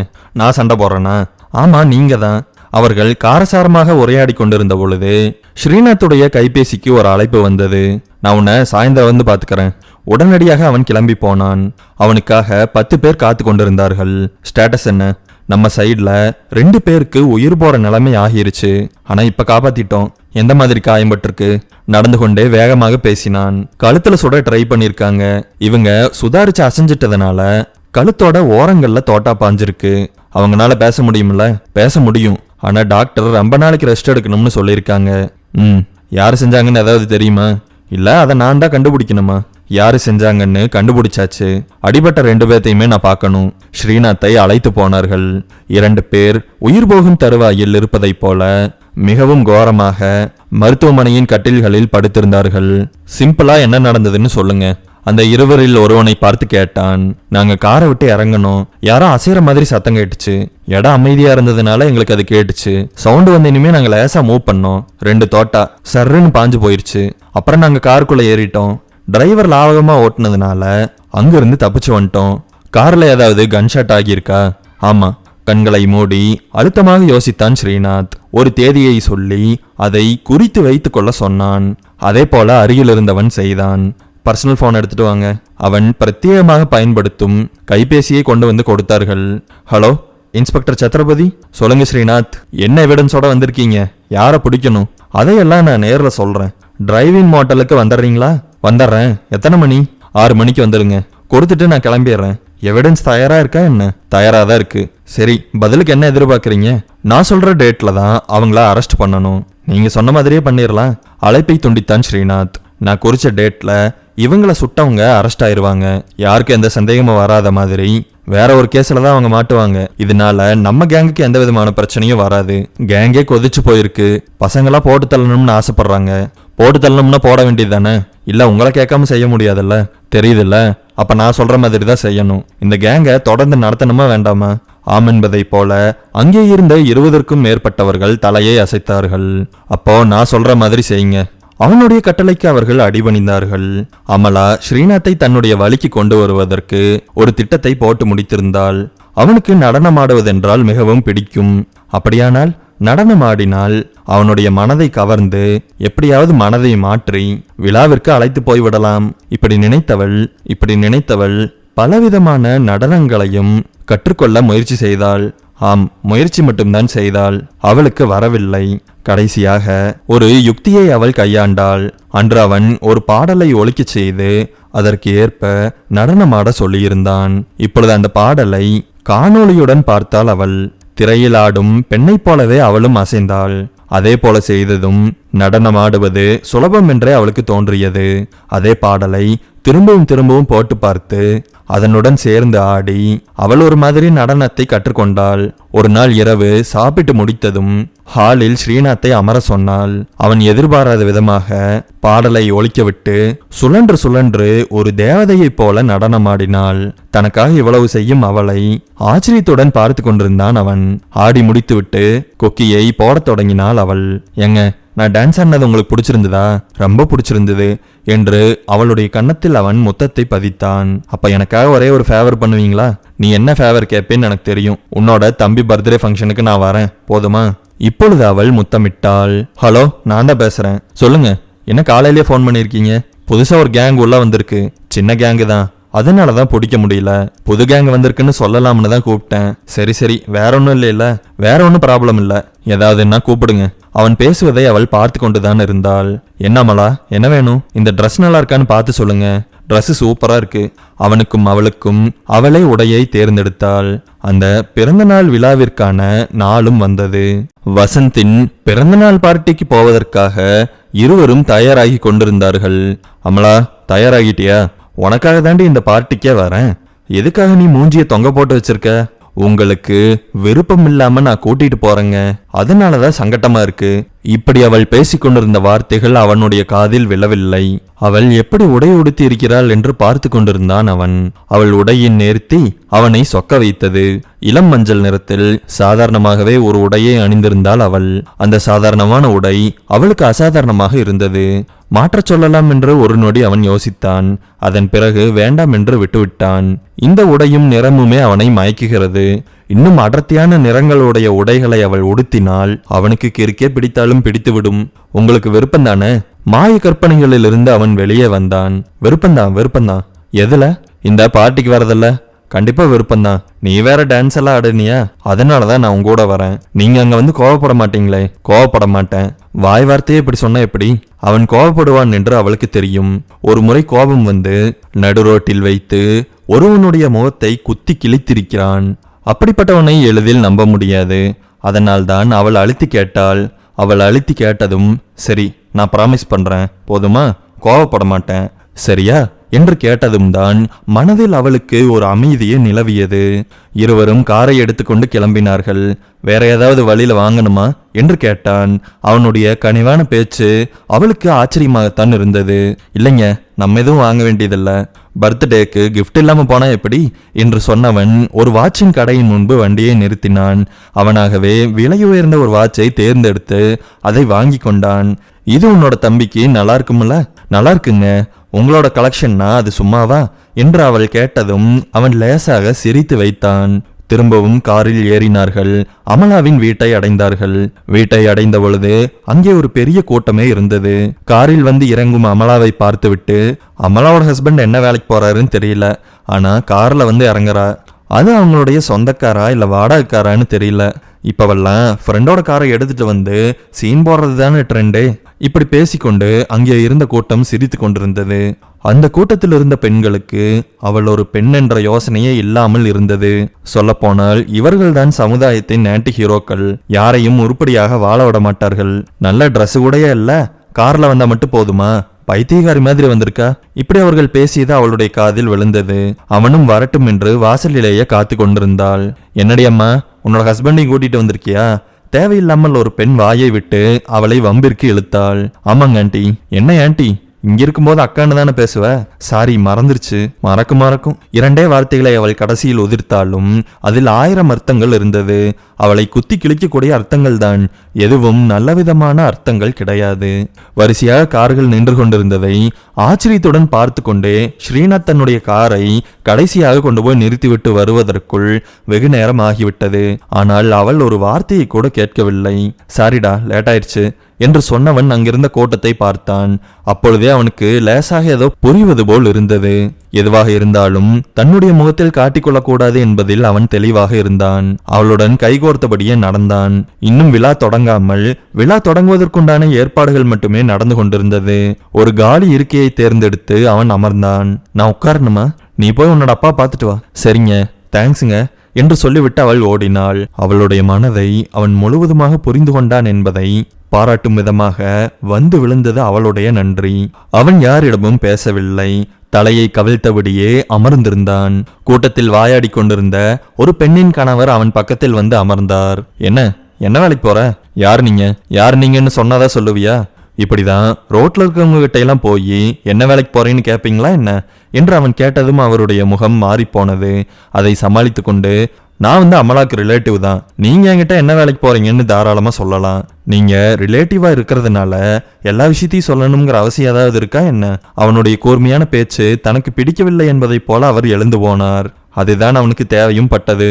நான் சண்டை போடுறேனா? ஆமா, நீங்க தான். அவர்கள் காரசாரமாக உரையாடி கொண்டிருந்த பொழுது ஸ்ரீநாத்துடைய கைபேசிக்கு ஒரு அழைப்பு வந்தது. நான் உன்னை சாயந்தரம் வந்து பாத்துக்கிறேன். உடனடியாக அவன் கிளம்பி போனான். அவனுக்காக 10 பேர் காத்து கொண்டிருந்தார்கள். ஸ்டேட்டஸ் என்ன? நம்ம சைட்ல 2 பேருக்கு உயிர் போற நிலைமை ஆகிருச்சு. ஆனா இப்ப காப்பாத்திட்டோம். எந்த மாதிரி காயம்பட்டிருக்கு? நடந்து கொண்டே வேகமாக பேசினான். கழுத்துல சுட ட்ரை பண்ணிருக்காங்க. இவங்க சுதாரிச்சு அசைஞ்சிட்டதுனால கழுத்தோட ஓரங்கள்ல தோட்டா பாஞ்சிருக்கு. அவங்களால பேச முடியும்ல? பேச முடியும். ஆனா டாக்டர் ரொம்ப நாளைக்கு ரெஸ்ட் எடுக்கணும்னு சொல்லியிருக்காங்க. யாரு செஞ்சாங்கன்னு ஏதாவது தெரியுமா? இல்ல, அதை நான் தான் கண்டுபிடிக்கணுமா? யாரு செஞ்சாங்கன்னு கண்டுபிடிச்சாச்சு. அடிபட்ட 2 பேர்த்தையுமே நான் பார்க்கணும். ஸ்ரீநாத்தை அழைத்து போனார்கள். 2 பேர் உயிர் போகும் தருவாயில் இருப்பதைப் போல மிகவும் கோரமாக மருத்துவமனையின் கட்டில்களில் படுத்திருந்தார்கள். சிம்பிளா என்ன நடந்ததுன்னு சொல்லுங்க. அந்த இருவரில் ஒருவனை பார்த்து கேட்டான். நாங்க காரை விட்டு இறங்கணும். யாரோ அசைற மாதிரி சத்தம் கேட்டுச்சு. இடம் அமைதியா இருந்ததுனால எங்களுக்கு அது கேட்டுச்சு. சவுண்டு வந்து இனிமே நாங்க லேசா மூவ் பண்ணோம். 2 தோட்டா சர்ன்னு பாஞ்சு போயிருச்சு. அப்புறம் நாங்க காருக்குள்ள ஏறிட்டோம். டிரைவர் லாவகமா ஓட்டுனதுனால அங்கிருந்து தப்பிச்சு வந்துட்டோம். கார்ல ஏதாவது கன்ஷாட் ஆகியிருக்கா? ஆமா. கண்களை மூடி அழுத்தமாக யோசித்தான் ஸ்ரீநாத். ஒரு தேதியை சொல்லி அதை குறித்து வைத்துக் கொள்ள சொன்னான். அதே போல அருகில் இருந்தவன் செய்தான். பர்சனல் போன் எடுத்துட்டு வாங்க. அவன் பிரத்யேகமாக பயன்படுத்தும் கைபேசியை கொண்டு வந்து கொடுத்தார்கள். Hello, inspector Chhatrapati. சொல்லுங்க ஸ்ரீநாத், என்ன எவிடன்ஸோட வந்திருக்கீங்க? யாரை பிடிக்கணும்? அதையெல்லாம் நான் நேரில் சொல்றேன். டிரைவிங் மோட்டலுக்கு வந்துடுறீங்களா? வந்துடுறேன். எத்தனை மணி? 6 மணிக்கு வந்துடுங்க. கொடுத்துட்டு நான் கிளம்பிடுறேன். எவிடன்ஸ் தயாரா இருக்கா என்ன? தயாரா தான் இருக்கு. சரி, பதிலுக்கு என்ன எதிர்பார்க்குறீங்க? நான் சொல்ற டேட்ல தான் அவங்கள அரெஸ்ட் பண்ணணும். நீங்க சொன்ன மாதிரியே பண்ணிடலாம். அழைப்பை துண்டித்தான் ஸ்ரீநாத். நான் குறிச்ச டேட்ல இவங்கள சுட்டவங்க அரெஸ்ட் ஆயிருவாங்க. யாருக்கும் எந்த சந்தேகமும் வராத மாதிரி வேற ஒரு கேஸ்ல தான் அவங்க மாட்டுவாங்க. இதனால நம்ம கேங்குக்கு எந்த விதமான பிரச்சனையும் வராது. கேங்கே கொதிச்சு போயிருக்கு. பசங்களா போட்டு தள்ளணும்னு ஆசைப்படுறாங்க. போட்டு தள்ளணும்னா போட வேண்டியது தானே? இல்ல, உங்களை கேட்காம செய்ய முடியாதுல்ல? தெரியுதுல்ல? அப்ப நான் சொல்ற மாதிரி தான் செய்யணும். இந்த கேங்கை தொடர்ந்து நடத்தணுமா வேண்டாமா? ஆம் என்பதை போல அங்கே இருந்த 20க்கும் மேற்பட்டவர்கள் தலையை அசைத்தார்கள். அப்போ நான் சொல்ற மாதிரி செய்யுங்க. அவனுடைய கட்டளைக்கு அவர்கள் அடிபணிந்தார்கள். அமலா ஸ்ரீநாத்தை தன்னுடைய வழிக்கு கொண்டு வருவதற்கு ஒரு திட்டத்தை போட்டு முடித்திருந்தாள். அவனுக்கு நடனமாடுவதென்றால் மிகவும் பிடிக்கும். அப்படியானால் நடனமாடினால் அவனுடைய மனதை கவர்ந்து எப்படியாவது மனதை மாற்றி விழாவிற்கு அழைத்து போய்விடலாம். இப்படி நினைத்தவள் பலவிதமான நடனங்களையும் கற்றுக்கொள்ள முயற்சி செய்தாள். ஆம், முயற்சி மட்டும்தான் செய்தாள். அவளுக்கு வரவில்லை. கடைசியாக ஒரு யுக்தியை அவள் கையாண்டாள். அன்று அவன் ஒரு பாடலை ஒலிக்கச் செய்து அதற்கு ஏற்ப நடனமாட சொல்லியிருந்தான். இப்பொழுது அந்த பாடலை காணொளியுடன் பார்த்தாள் அவள். திரையில் ஆடும் பெண்ணைப் போலவே அவளும் அசைந்தாள். அதே போல செய்ததும் நடனமாடுவது சுலபம் என்றே அவளுக்கு தோன்றியது. அதே பாடலை திரும்பவும் போட்டு பார்த்து அதனுடன் சேர்ந்து ஆடி அவள் ஒரு மாதிரி நடனத்தை கற்றுக்கொண்டாள். ஒரு நாள் இரவு சாப்பிட்டு முடித்ததும் ஹாலில் ஸ்ரீநாத்தை அமர சொன்னாள். அவன் எதிர்பாராத விதமாக பாடலை ஒலிக்கவிட்டு சுழன்று ஒரு தேவதையைப் போல நடனமாடினாள். தனக்காக இவ்வளவு செய்யும் அவளை ஆச்சரியத்துடன் பார்த்து கொண்டிருந்தான் அவன். ஆடி முடித்துவிட்டு கொக்கியை போடத் தொடங்கினாள் அவள். ஏங்க, நான் டான்ஸ் ஆடினது உங்களுக்கு பிடிச்சிருந்ததா? ரொம்ப பிடிச்சிருந்தது என்று அவளுடைய கன்னத்தில் அவன் முத்தத்தை பதித்தான். அப்ப எனக்காக ஒரே ஒரு ஃபேவர் பண்ணுவீங்களா? நீ என்ன ஃபேவர் கேட்பேன்னு எனக்கு தெரியும். உன்னோட தம்பி பர்த்டே ஃபங்க்ஷனுக்கு நான் வரேன், போதுமா? இப்பொழுது அவள் முத்தமிட்டாள். ஹலோ, நான் தான் பேசுறேன். சொல்லுங்க, என்ன காலையிலேயே ஃபோன் பண்ணிருக்கீங்க? புதுசா ஒரு கேங் உள்ள வந்திருக்கு. சின்ன கேங்கு தான், அதனாலதான் பிடிக்க முடியல. புது கேங் வந்திருக்குன்னு சொல்லலாம்னு தான் கூப்பிட்டேன். சரி, வேற ஒன்றும் இல்ல. வேற ஒன்றும் ப்ராப்ளம் இல்ல. ஏதாவதுன்னா கூப்பிடுங்க. அவன் பேசுவதை அவள் பார்த்து கொண்டுதான் இருந்தாள். என்னமலா, என்ன வேணும்? இந்த ட்ரெஸ் நல்லா இருக்கான்னு பார்த்து சொல்லுங்க. ட்ரெஸ் சூப்பரா இருக்கு. அவனுக்கும் அவளுக்கும் அவளே உடையை தேர்ந்தெடுத்தாள். அந்த பிறந்தநாள் விழாவிற்கான நாளும் வந்தது. வசந்தின் பிறந்தநாள் பார்ட்டிக்கு போவதற்காக இருவரும் தயாராகி கொண்டிருந்தார்கள். அமலா, தயாராகிட்டியா? உனக்காக தாண்டி இந்த பார்ட்டிக்கே வரேன். எதுக்காக நீ மூஞ்சிய தொங்க போட்டு வச்சிருக்க? உங்களுக்கு விருப்பம் இல்லாம நான் கூட்டிட்டு போறேங்க, அதனாலதான் சங்கட்டமா இருக்கு. இப்படி அவள் பேசிக்கொண்டிருந்த வார்த்தைகள் அவனுடைய காதில் விழவில்லை. அவள் எப்படி உடை உடுத்தி இருக்கிறாள் என்று பார்த்து கொண்டிருந்தான் அவன். அவள் உடையின் நேர்த்தி அவனை சொக்க வைத்தது. இளம் மஞ்சள் நிறத்தில் சாதாரணமாகவே ஒரு உடையை அணிந்திருந்தாள் அவள். அந்த சாதாரணமான உடை அவளுக்கு அசாதாரணமாக இருந்தது. மாற்றச் சொல்லலாம் என்று ஒரு நொடி அவன் யோசித்தான். அதன் பிறகு வேண்டாம் என்று விட்டுவிட்டான். இந்த உடையும் நிறமுமே அவனை மயக்குகிறது. இன்னும் அடர்த்தியான நிறங்களுடைய உடைகளை அவள் உடுத்தினால் அவனுக்கு கிறுக்கே பிடித்தாலும் பிடித்துவிடும். உங்களுக்கு விருப்பந்தானே? மாய கற்பனைகளிலிருந்து அவன் வெளியே வந்தான். விருப்பந்தான். எதுல? இந்த பார்ட்டிக்கு வரதில்ல? கண்டிப்பா விருப்பந்தான். நீ வேற டான்ஸ் எல்லாம் ஆடுனியா, அதனாலதான் நான் உங்க கூட வரேன். நீங்க அங்க வந்து கோவப்பட மாட்டீங்களே? கோவப்பட மாட்டேன். வாய் வார்த்தையே இப்படி சொன்ன எப்படி? அவன் கோவப்படுவான் என்று அவளுக்கு தெரியும். ஒரு முறை கோபம் வந்து நடுரோட்டில் வைத்து ஒருவனுடைய முகத்தை குத்தி கிழித்திருக்கிறான். அப்படிப்பட்டவனை எளிதில் நம்ப முடியாது. அதனால்தான் அவள் அழுத்தி கேட்டாள். அவள் அழுத்தி கேட்டதும், சரி நான் ப்ராமிஸ் பண்றேன், போதுமா? கோவப்பட மாட்டேன், சரியா என்று கேட்டதும் தான் மனதில் அவளுக்கு ஒரு அமைதியே நிலவியது. இருவரும் காரை எடுத்துக்கொண்டு கிளம்பினார்கள். வேற ஏதாவது வழியில வாங்கணுமா என்று கேட்டான். அவனுடைய கனிவான பேச்சு அவளுக்கு ஆச்சரியமாகத்தான் இருந்தது. இல்லைங்க, நம்ம எதுவும் வாங்க வேண்டியதில்லை. பர்த்டேக்கு கிஃப்ட் இல்லாம போனா எப்படி என்று சொன்னவன் ஒரு வாட்சின் கடையின் முன்பு வண்டியை நிறுத்தினான். அவனாகவே விலையுயர்ந்த ஒரு வாட்சை தேர்ந்தெடுத்து அதை வாங்கி கொண்டான். இது உன்னோட தம்பிக்கு நல்லா இருக்கும்ல? நல்லா இருக்குங்க. உங்களோட கலெக்ஷன்னா அது சும்மாவா என்று அவள் கேட்டதும் அவன் லேசாக சிரித்து வைத்தான். திரும்பவும் காரில் ஏறினார்கள். அமலாவின் வீட்டை அடைந்தார்கள். வீட்டை அடைந்த பொழுது அங்கே ஒரு பெரிய கூட்டமே இருந்தது. காரில் வந்து இறங்கும் அமலாவை பார்த்துவிட்டு, அமலாவோட ஹஸ்பண்ட் என்ன வேலைக்கு போறாருன்னு தெரியல, ஆனா கார்ல வந்து இறங்குறா. அது அவங்களுடைய சொந்தக்காரா இல்ல வாடகைக்காரான்னு தெரியல. இப்பவெல்லாம் ஃப்ரெண்டோட காரை எடுத்துட்டு வந்து சீன் போடுறது தானே ட்ரெண்டே. இப்படி பேசிக்கொண்டு அங்கே இருந்த கூட்டம் சிரித்து கொண்டிருந்தது. அந்த கூட்டத்தில் இருந்த பெண்களுக்கு அவள் ஒரு பெண் என்ற யோசனையே இல்லாமல் இருந்தது. சொல்லப்போனால் இவர்கள்தான் சமுதாயத்தின் ஆன்டி ஹீரோக்கள். யாரையும் உருப்படியாக வாழ விட மாட்டார்கள். நல்ல ட்ரெஸ் கூடயே இல்ல, கார்ல வந்தா மட்டும் போதுமா, பைத்தியகாரி மாதிரி வந்திருக்கா. இப்படி அவர்கள் பேசியது அவளுடைய காதில் விழுந்தது. அவனும் வரட்டும் என்று வாசலிலேயே காத்து கொண்டிருந்தாள். என்னடி அம்மா, உன்னோட ஹஸ்பண்டையும் கூட்டிட்டு வந்திருக்கியா? தேவையில்லாமல் ஒரு பெண் வாயை விட்டு அவளை வம்பிற்கு இழுத்தாள். ஆமாங்க ஆண்டி. என்ன ஆண்டி, இங்க இருக்கும்போது அக்கான்னு தானே பேசுவ? சாரி, மறந்துருச்சு. மறக்கும். இரண்டே வார்த்தைகளை அவள் கடைசியில் உதிர்த்தாலும் அதில் 1000 அர்த்தங்கள் இருந்தது. அவளை குத்தி கிழிக்கக்கூடிய அர்த்தங்கள் தான், எதுவும் நல்லவிதமான அர்த்தங்கள் கிடையாது. வரிசையாக கார்கள் நின்று கொண்டிருந்ததை ஆச்சரியத்துடன் பார்த்து கொண்டே ஸ்ரீநாத் தன்னுடைய காரை கடைசியாக கொண்டு போய் நிறுத்திவிட்டு வருவதற்குள் வெகு நேரம் ஆகிவிட்டது. ஆனால் அவள் ஒரு வார்த்தையை கூட கேட்கவில்லை. சாரிடா, லேட் ஆயிடுச்சு என்று சொன்னவன் அங்கிருந்த கூட்டத்தை பார்த்தான். அப்பொழுதே அவனுக்கு லேசாக ஏதோ புரிவது போல் இருந்தது. எதுவாக இருந்தாலும் தன்னுடைய முகத்தில் காட்டிக்கொள்ளக்கூடாது என்பதில் அவன் தெளிவாக இருந்தான். அவளுடன் கைகோர்த்தபடியே நடந்தான். இன்னும் விழா தொடங்காமல் விழா தொடங்குவதற்குண்டான ஏற்பாடுகள் மட்டுமே நடந்து கொண்டிருந்தது. ஒரு காலி இருக்கையை தேர்ந்தெடுத்து அவன் அமர்ந்தான். நான் உட்காரணுமா? நீ போய் உன்னோட அப்பா பார்த்துட்டு வா. சரிங்க, தேங்க்ஸுங்க என்று சொல்லிவிட்டு அவள் ஓடினாள். அவளுடைய மனதை அவன் முழுவதுமாக புரிந்து கொண்டான் என்பதை பாராட்டும் விதமாக வந்து விழுந்தது அவளுடைய நன்றி. அவன் யாரிடமும் பேசவில்லை. தலையை கவிழ்த்தபடியே அமர்ந்திருந்தான். கூட்டத்தில் வாயாடி கொண்டிருந்த ஒரு பெண்ணின் கணவர் அவன் பக்கத்தில் வந்து அமர்ந்தார். என்ன வேலைக்கு போற? யார் நீங்கன்னு சொன்னாதா சொல்லுவியா? இப்படிதான் ரோட்ல இருக்கவங்க கிட்ட எல்லாம் போய் என்ன வேலைக்கு போறேன்னு கேட்பீங்களா என்ன என்று அவன் கேட்டதும் அவருடைய முகம் மாறி போனது. அதை சமாளித்து கொண்டு, நான் வந்து அமலாக்கு ரிலேட்டிவ் தான், நீங்க என்கிட்ட என்ன வேலைக்கு போறீங்கன்னு தாராளமா சொல்லலாம். நீங்க ரிலேட்டிவா இருக்கிறதுனால எல்லா விஷயத்தையும் சொல்லணுங்கிற அவசியம் ஏதாவது இருக்கா என்ன? அவனுடைய கூர்மையான பேச்சு தனக்கு பிடிக்கவில்லை என்பதை போல அவர் எழுந்து போனார். அதுதான் அவனுக்கு தேவையும் பட்டது.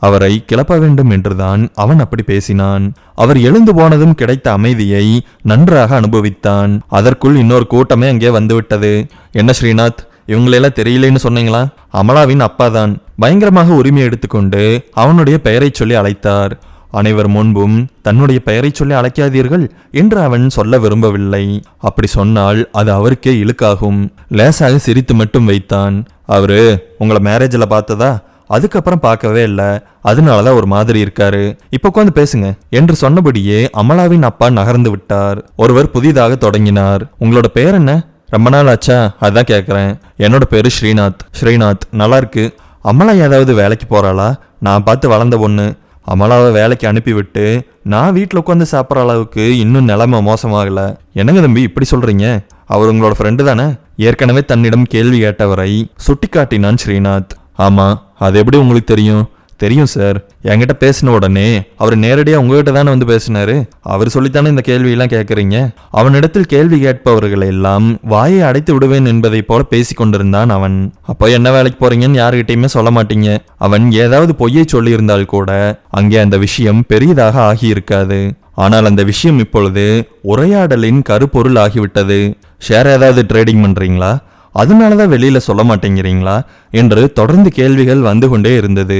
அவரை கிளப்ப வேண்டும் என்றுதான் அவன் அப்படி பேசினான். அவர் எழுந்து போனதும் கிடைத்த அமைதியை நன்றாக அனுபவித்தான். அதற்குள் இன்னொரு கூட்டமே அங்கே வந்துவிட்டது. என்ன ஸ்ரீநாத், இவங்களெல்லாம் தெரியலேன்னு சொன்னீங்களா? அமலாவின் அப்பாதான். பயங்கரமாக உரிமை எடுத்துக்கொண்டு அவனுடைய பெயரை சொல்லி அழைத்தார். அனைவர் முன்பும் தன்னுடைய பெயரை சொல்லி அழைக்காதீர்கள் என்று அவன் சொல்ல விரும்பவில்லை. அப்படி சொன்னால் அது அவருக்கே இழுக்காகும். லேசாக சிரித்து மட்டும் வைத்தான். அவரு உங்களை மேரேஜில் பார்த்ததா? அதுக்கப்புறம் பார்க்கவே இல்லை, அதனாலதான் ஒரு மாதிரி இருக்காரு. இப்ப உட்காந்து பேசுங்க என்று சொன்னபடியே அமலாவின் அப்பா நகர்ந்து விட்டார். ஒருவர் புதிதாக தொடங்கினார். உங்களோட பேர் என்ன? ரொம்ப நாள் ஆச்சா, அதான் கேட்குறேன். என்னோட பேரு ஸ்ரீநாத். நல்லா இருக்கு. அமலா ஏதாவது வேலைக்கு போறாளா? நான் பார்த்து வளர்ந்த பொண்ணு. அமலாவை வேலைக்கு அனுப்பிவிட்டு நான் வீட்டில் உட்காந்து சாப்பிட்ற அளவுக்கு இன்னும் நிலைமை மோசமாகல. என்னங்க தம்பி இப்படி சொல்றீங்க? அவர் உங்களோட ஃப்ரெண்டு தானே? ஏற்கனவே தன்னிடம் கேள்வி கேட்டவரை சுட்டி காட்டினான் ஸ்ரீநாத். ஆமா, அது எப்படி உங்களுக்கு தெரியும்? தெரியும் சார், என்கிட்ட பேசின உடனே அவர் நேரடியாக உங்ககிட்ட தானே வந்து பேசினாரு. அவர் சொல்லித்தானே இந்த கேள்வியெல்லாம் கேட்குறீங்க. அவனிடத்தில் கேள்வி கேட்பவர்களை எல்லாம் வாயை அடைத்து விடுவேன் என்பதை போல பேசி கொண்டிருந்தான் அவன். அப்போ என்ன வேலைக்கு போறீங்கன்னு யாருகிட்டையுமே சொல்ல மாட்டீங்க. அவன் ஏதாவது பொய்யை சொல்லியிருந்தால் கூட அங்கே அந்த விஷயம் பெரியதாக ஆகியிருக்காது. ஆனால் அந்த விஷயம் இப்பொழுது உரையாடலின் கருப்பொருள் ஆகிவிட்டது. ஷேர் ஏதாவது ட்ரேடிங் பண்றீங்களா? அதனாலதான் வெளியில சொல்ல மாட்டேங்கிறீங்களா என்று தொடர்ந்து கேள்விகள் வந்து கொண்டே இருந்தது.